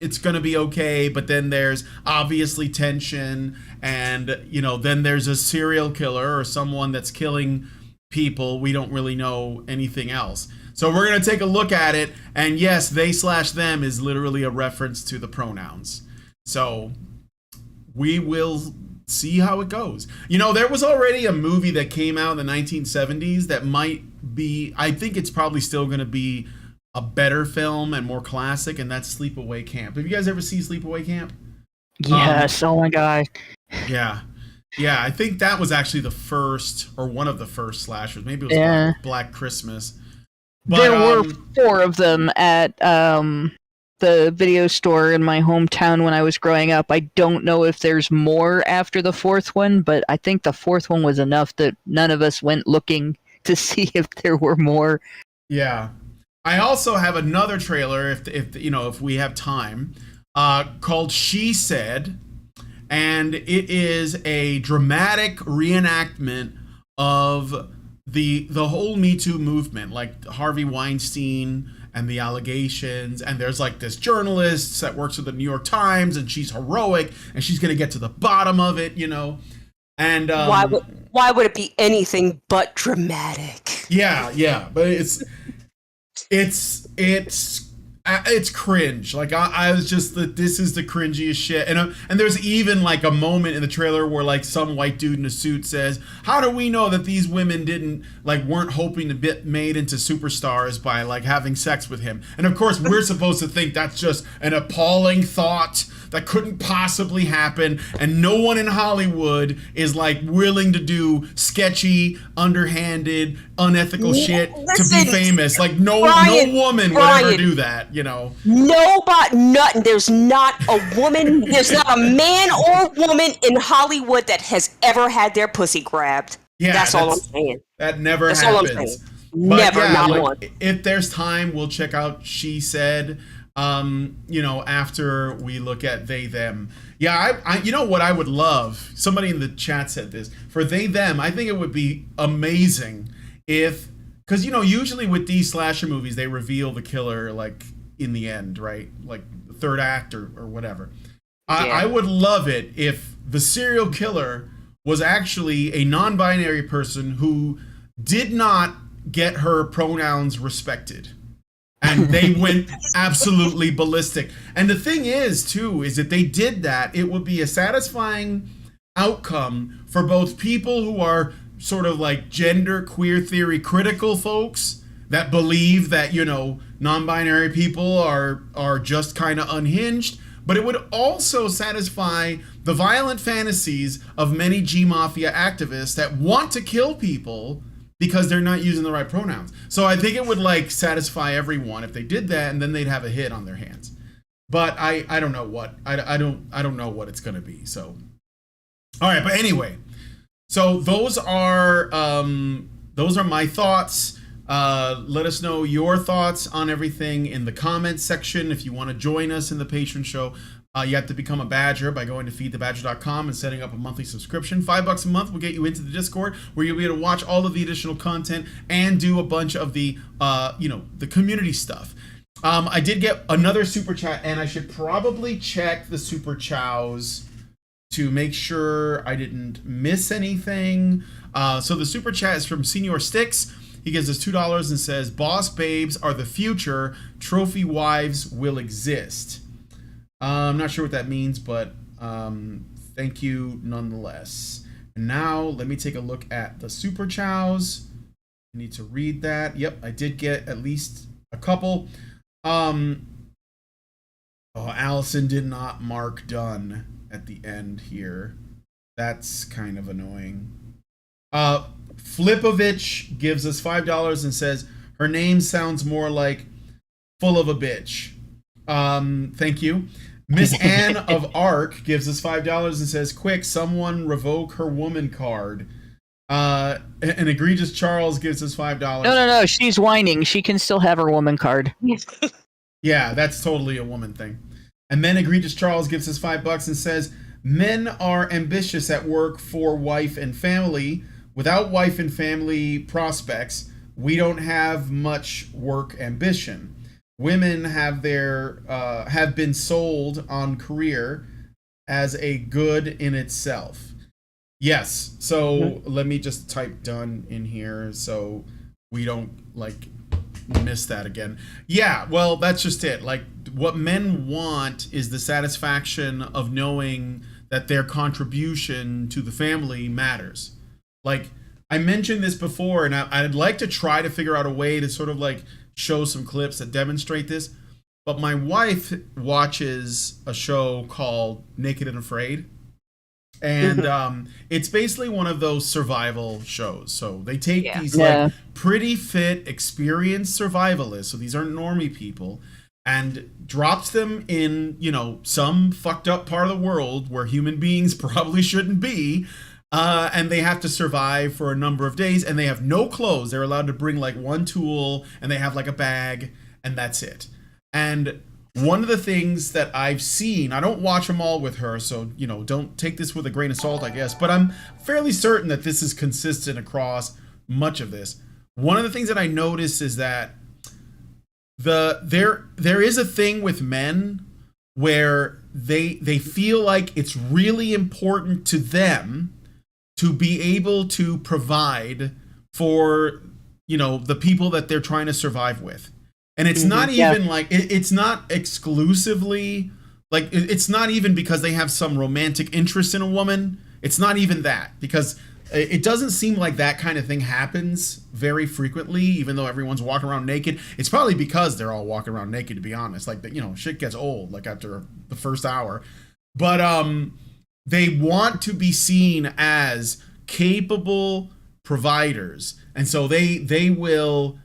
it's gonna be okay, but then there's obviously tension, and then there's a serial killer or someone that's killing people. We don't really know anything else, so we're gonna take a look at it. And yes, they/them is literally a reference to the pronouns, so we will see how it goes. There was already a movie that came out in the 1970s that might be, I think it's probably still going to be a better film and more classic, and that's Sleepaway Camp. Have you guys ever seen Sleepaway Camp? Yes. Oh my god. Yeah. I think that was actually the first, or one of the first slashers. Maybe it was Black Christmas. But, there were 4 of them at the video store in my hometown when I was growing up. I don't know if there's more after the 4th one, but I think the 4th one was enough that none of us went looking to see if there were more. Yeah. I also have another trailer, if we have time, called She Said, and it is a dramatic reenactment of the whole Me Too movement, Harvey Weinstein and the allegations. And there's this journalist that works with the New York Times, and she's heroic, and she's gonna get to the bottom of it, And why would it be anything but dramatic? Yeah, but it's it's cringe. Like I was just that this is the cringiest shit. And there's even like a moment in the trailer where like some white dude in a suit says, "How do we know that these women weren't hoping to get made into superstars by like having sex with him?" And of course we're supposed to think that's just an appalling thought that couldn't possibly happen, and no one in Hollywood is like willing to do sketchy, underhanded, unethical shit to be famous. Like no woman would ever do that, you know. There's not a woman, there's not a man or woman in Hollywood that has ever had their pussy grabbed. Yeah, that's all I'm saying. That never happens. All I'm saying. Never, yeah, not one. If there's time, we'll check out She Said. After we look at they them. Yeah, I you know what I would love, somebody in the chat said this, for they them, I think it would be amazing if, because you know usually with these slasher movies they reveal the killer like in the end, right, like the third act or whatever. I would love it if the serial killer was actually a non-binary person who did not get her pronouns respected. And they went absolutely ballistic. And the thing is, too, is that they did that, it would be a satisfying outcome for both people who are sort of like gender queer theory critical folks that believe that, you know, non-binary people are just kind of unhinged. But it would also satisfy the violent fantasies of many G-Mafia activists that want to kill people because they're not using the right pronouns. So I think it would like satisfy everyone if they did that, and then they'd have a hit on their hands. But I don't know what I don't know what it's gonna be. So all right, but anyway, so those are my thoughts. Let us know your thoughts on everything in the comments section. If you want to join us in the patron show, you have to become a badger by going to feedthebadger.com and setting up a monthly subscription. $5 a month will get you into the Discord, where you'll be able to watch all of the additional content and do a bunch of the the community stuff. I did get another super chat, and I should probably check the super chows to make sure I didn't miss anything. So the super chat is from Senior Sticks. He gives us $2 and says, "Boss babes are the future. Trophy wives will exist." I'm not sure what that means, but thank you nonetheless. And now let me take a look at the super chows. I need to read that. Yep, I did get at least a couple. Allison did not mark done at the end here. That's kind of annoying. Flipovich gives us $5 and says, "Her name sounds more like full of a bitch." Thank you. Miss Anne of Arc gives us $5 and says, "Quick, someone revoke her woman card." And Egregious Charles gives us $5. No. She's whining. She can still have her woman card. Yeah, that's totally a woman thing. And then Egregious Charles gives us $5 and says, "Men are ambitious at work for wife and family. Without wife and family prospects, we don't have much work ambition. Women have been sold on career as a good in itself." Yes. So let me just type "done" in here so we don't like miss that again. Yeah. Well, that's just it. Like what men want is the satisfaction of knowing that their contribution to the family matters. Like I mentioned this before, and I'd like to try to figure out a way to sort of like show some clips that demonstrate this, but my wife watches a show called Naked and Afraid, and it's basically one of those survival shows. So they take these like pretty fit, experienced survivalists, so these aren't normie people, and drops them in, you know, some fucked up part of the world where human beings probably shouldn't be. And they have to survive for a number of days, and they have no clothes. They're allowed to bring like one tool, and they have like a bag, and that's it. And one of the things that I've seen, I don't watch them all with her, so, you know, don't take this with a grain of salt, I guess, but I'm fairly certain that this is consistent across much of this. One of the things that I notice is that there is a thing with men where they feel like it's really important to them to be able to provide for, you know, the people that they're trying to survive with. And it's Mhm, not yeah. even like it's not exclusively like it's not even because they have some romantic interest in a woman. It's not even that, because it doesn't seem like that kind of thing happens very frequently, even though everyone's walking around naked. It's probably because they're all walking around naked, to be honest. Like, you know, shit gets old like after the first hour. But they want to be seen as capable providers, and so they will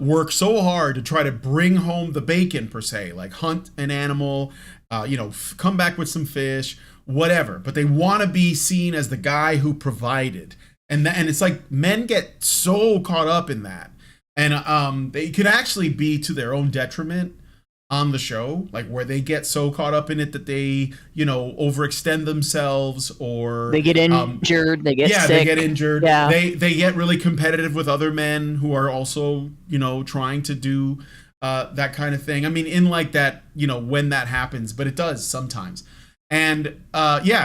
work so hard to try to bring home the bacon, per se, like hunt an animal, come back with some fish, whatever. But they want to be seen as the guy who provided, and it's like men get so caught up in that, and they could actually be to their own detriment on the show, like where they get so caught up in it that they, overextend themselves, or They get injured, they get sick. they get injured. Yeah. They get really competitive with other men who are also, trying to do that kind of thing. I mean, in like that, when that happens, but it does sometimes. And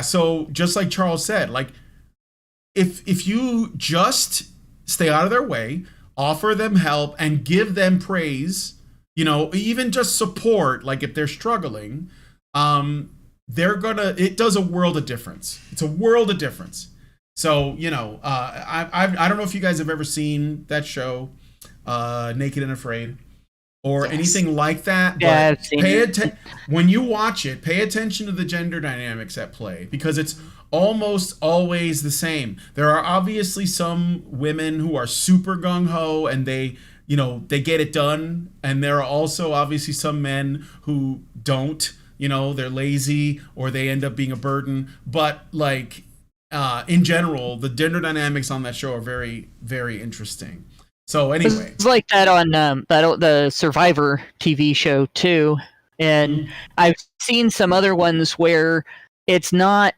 so just like Charles said, like if you just stay out of their way, offer them help, and give them praise, even just support, like if they're struggling, it does a world of difference. It's a world of difference. So, I don't know if you guys have ever seen that show, Naked and Afraid, or anything like that. Yeah, But I've seen it. when you watch it, pay attention to the gender dynamics at play, because it's almost always the same. There are obviously some women who are super gung-ho and they get it done. And there are also obviously some men who don't, they're lazy, or they end up being a burden. But like, in general, the gender dynamics on that show are very, very interesting. So anyway, It's like that on the Survivor TV show too, and I've seen some other ones where it's not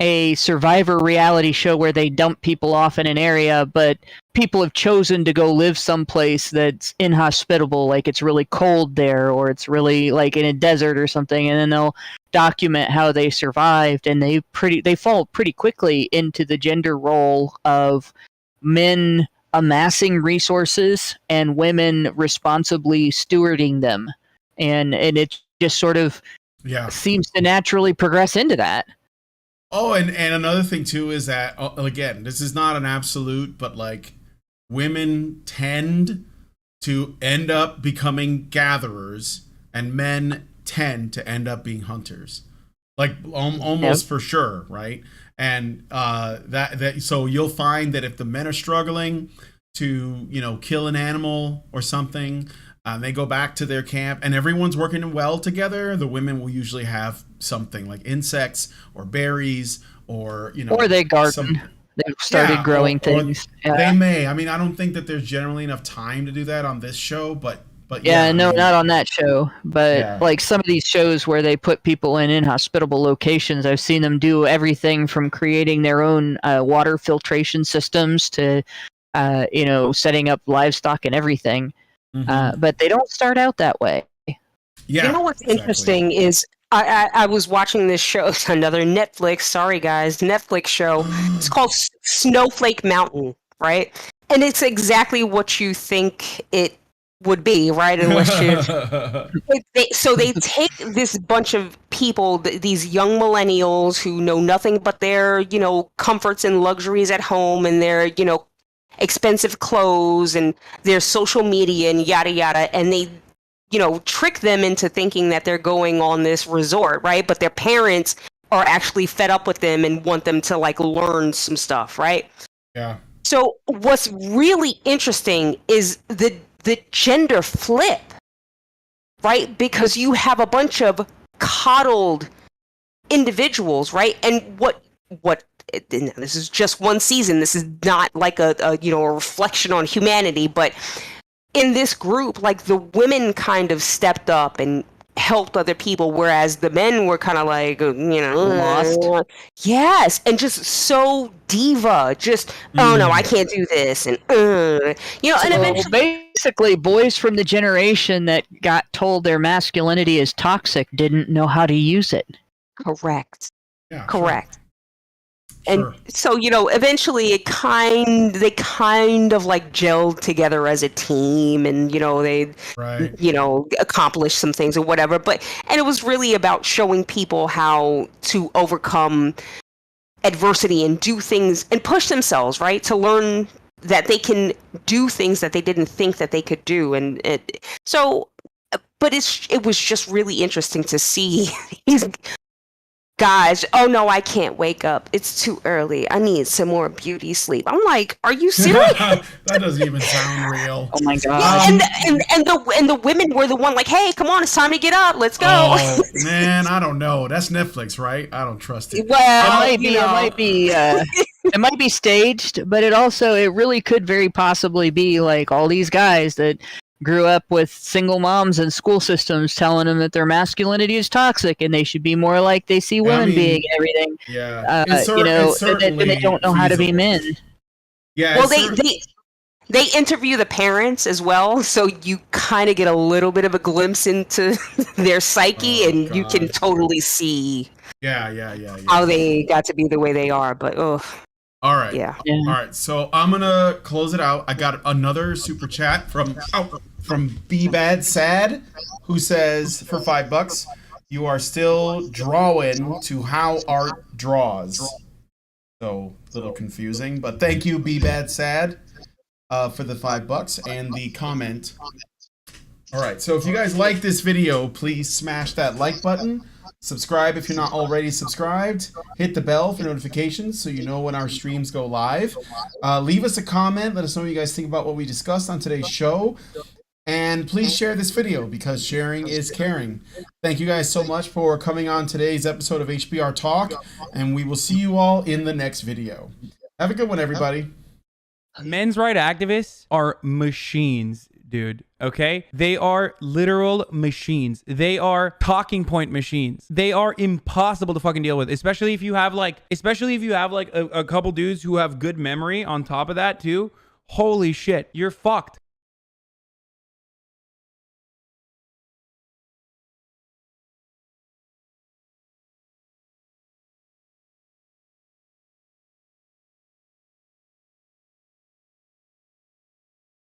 a Survivor reality show where they dump people off in an area, but people have chosen to go live someplace that's inhospitable, like it's really cold there, or it's really like in a desert or something, and then they'll document how they survived, and they fall pretty quickly into the gender role of men amassing resources and women responsibly stewarding them, and it just sort of seems to naturally progress into that. Oh, and another thing too is that, again, this is not an absolute, but like women tend to end up becoming gatherers, and men tend to end up being hunters, like almost for sure, right? And so you'll find that if the men are struggling to kill an animal or something, they go back to their camp and everyone's working well together, the women will usually have something like insects or berries, or or they garden. They've started growing things. They may. I mean, I don't think that there's generally enough time to do that on this show, but no, not on that show. But like some of these shows where they put people in inhospitable locations, I've seen them do everything from creating their own water filtration systems to, setting up livestock and everything. Mm-hmm. But they don't start out that way. Yeah. You know what's interesting is I was watching this show. It's another Netflix. Sorry, guys, Netflix show. It's called Snowflake Mountain, right? And it's exactly what you think it would be, right? Unless so they take this bunch of people, these young millennials who know nothing but their, comforts and luxuries at home, and their, expensive clothes and their social media and yada yada, and they trick them into thinking that they're going on this resort, right? But their parents are actually fed up with them and want them to like learn some stuff, right? Yeah. So what's really interesting is the gender flip, right? Because you have a bunch of coddled individuals, right? And what this is just one season. This is not like a reflection on humanity, but in this group, like the women kind of stepped up and helped other people, whereas the men were kind of like, lost. Yes, and just so diva, just oh no, I can't do this, and and eventually, basically, boys from the generation that got told their masculinity is toxic didn't know how to use it. Correct. Yeah. Correct. Sure. And Sure. so, eventually they kind of like gelled together as a team, and, they, Right. accomplished some things or whatever. And it was really about showing people how to overcome adversity and do things and push themselves, right? To learn that they can do things that they didn't think that they could do. But it was just really interesting to see these guys, oh no, I can't wake up. It's too early. I need some more beauty sleep. I'm like, are you serious? That doesn't even sound real. Oh my god. Yeah, and the women were the one like, hey, come on, it's time to get up. Let's go. Oh man, I don't know. That's Netflix, right? I don't trust it. Well, it might be staged, but it really could very possibly be like all these guys that grew up with single moms and school systems telling them that their masculinity is toxic and they should be more like they see women being and everything. Yeah, and they don't know how to be men. Yeah. Well, they interview the parents as well, so you kind of get a little bit of a glimpse into their psyche, and you can totally see how they got to be the way they are. But all right. Yeah. All right. So I'm gonna close it out. I got another super chat from B Bad Sad, who says for $5, you are still drawing to how art draws. So a little confusing, but thank you, B Bad Sad, for the $5 and the comment. All right. So if you guys like this video, please smash that like button. Subscribe if you're not already subscribed. Hit the bell for notifications so you know when our streams go live. Leave us a comment. Let us know what you guys think about what we discussed on today's show. And please share this video because sharing is caring. Thank you guys so much for coming on today's episode of HBR Talk. And we will see you all in the next video. Have a good one, everybody. Men's rights activists are machines, dude. Okay? They are literal machines. They are talking point machines. They are impossible to fucking deal with, especially if you have like a couple dudes who have good memory on top of that too. Holy shit, you're fucked.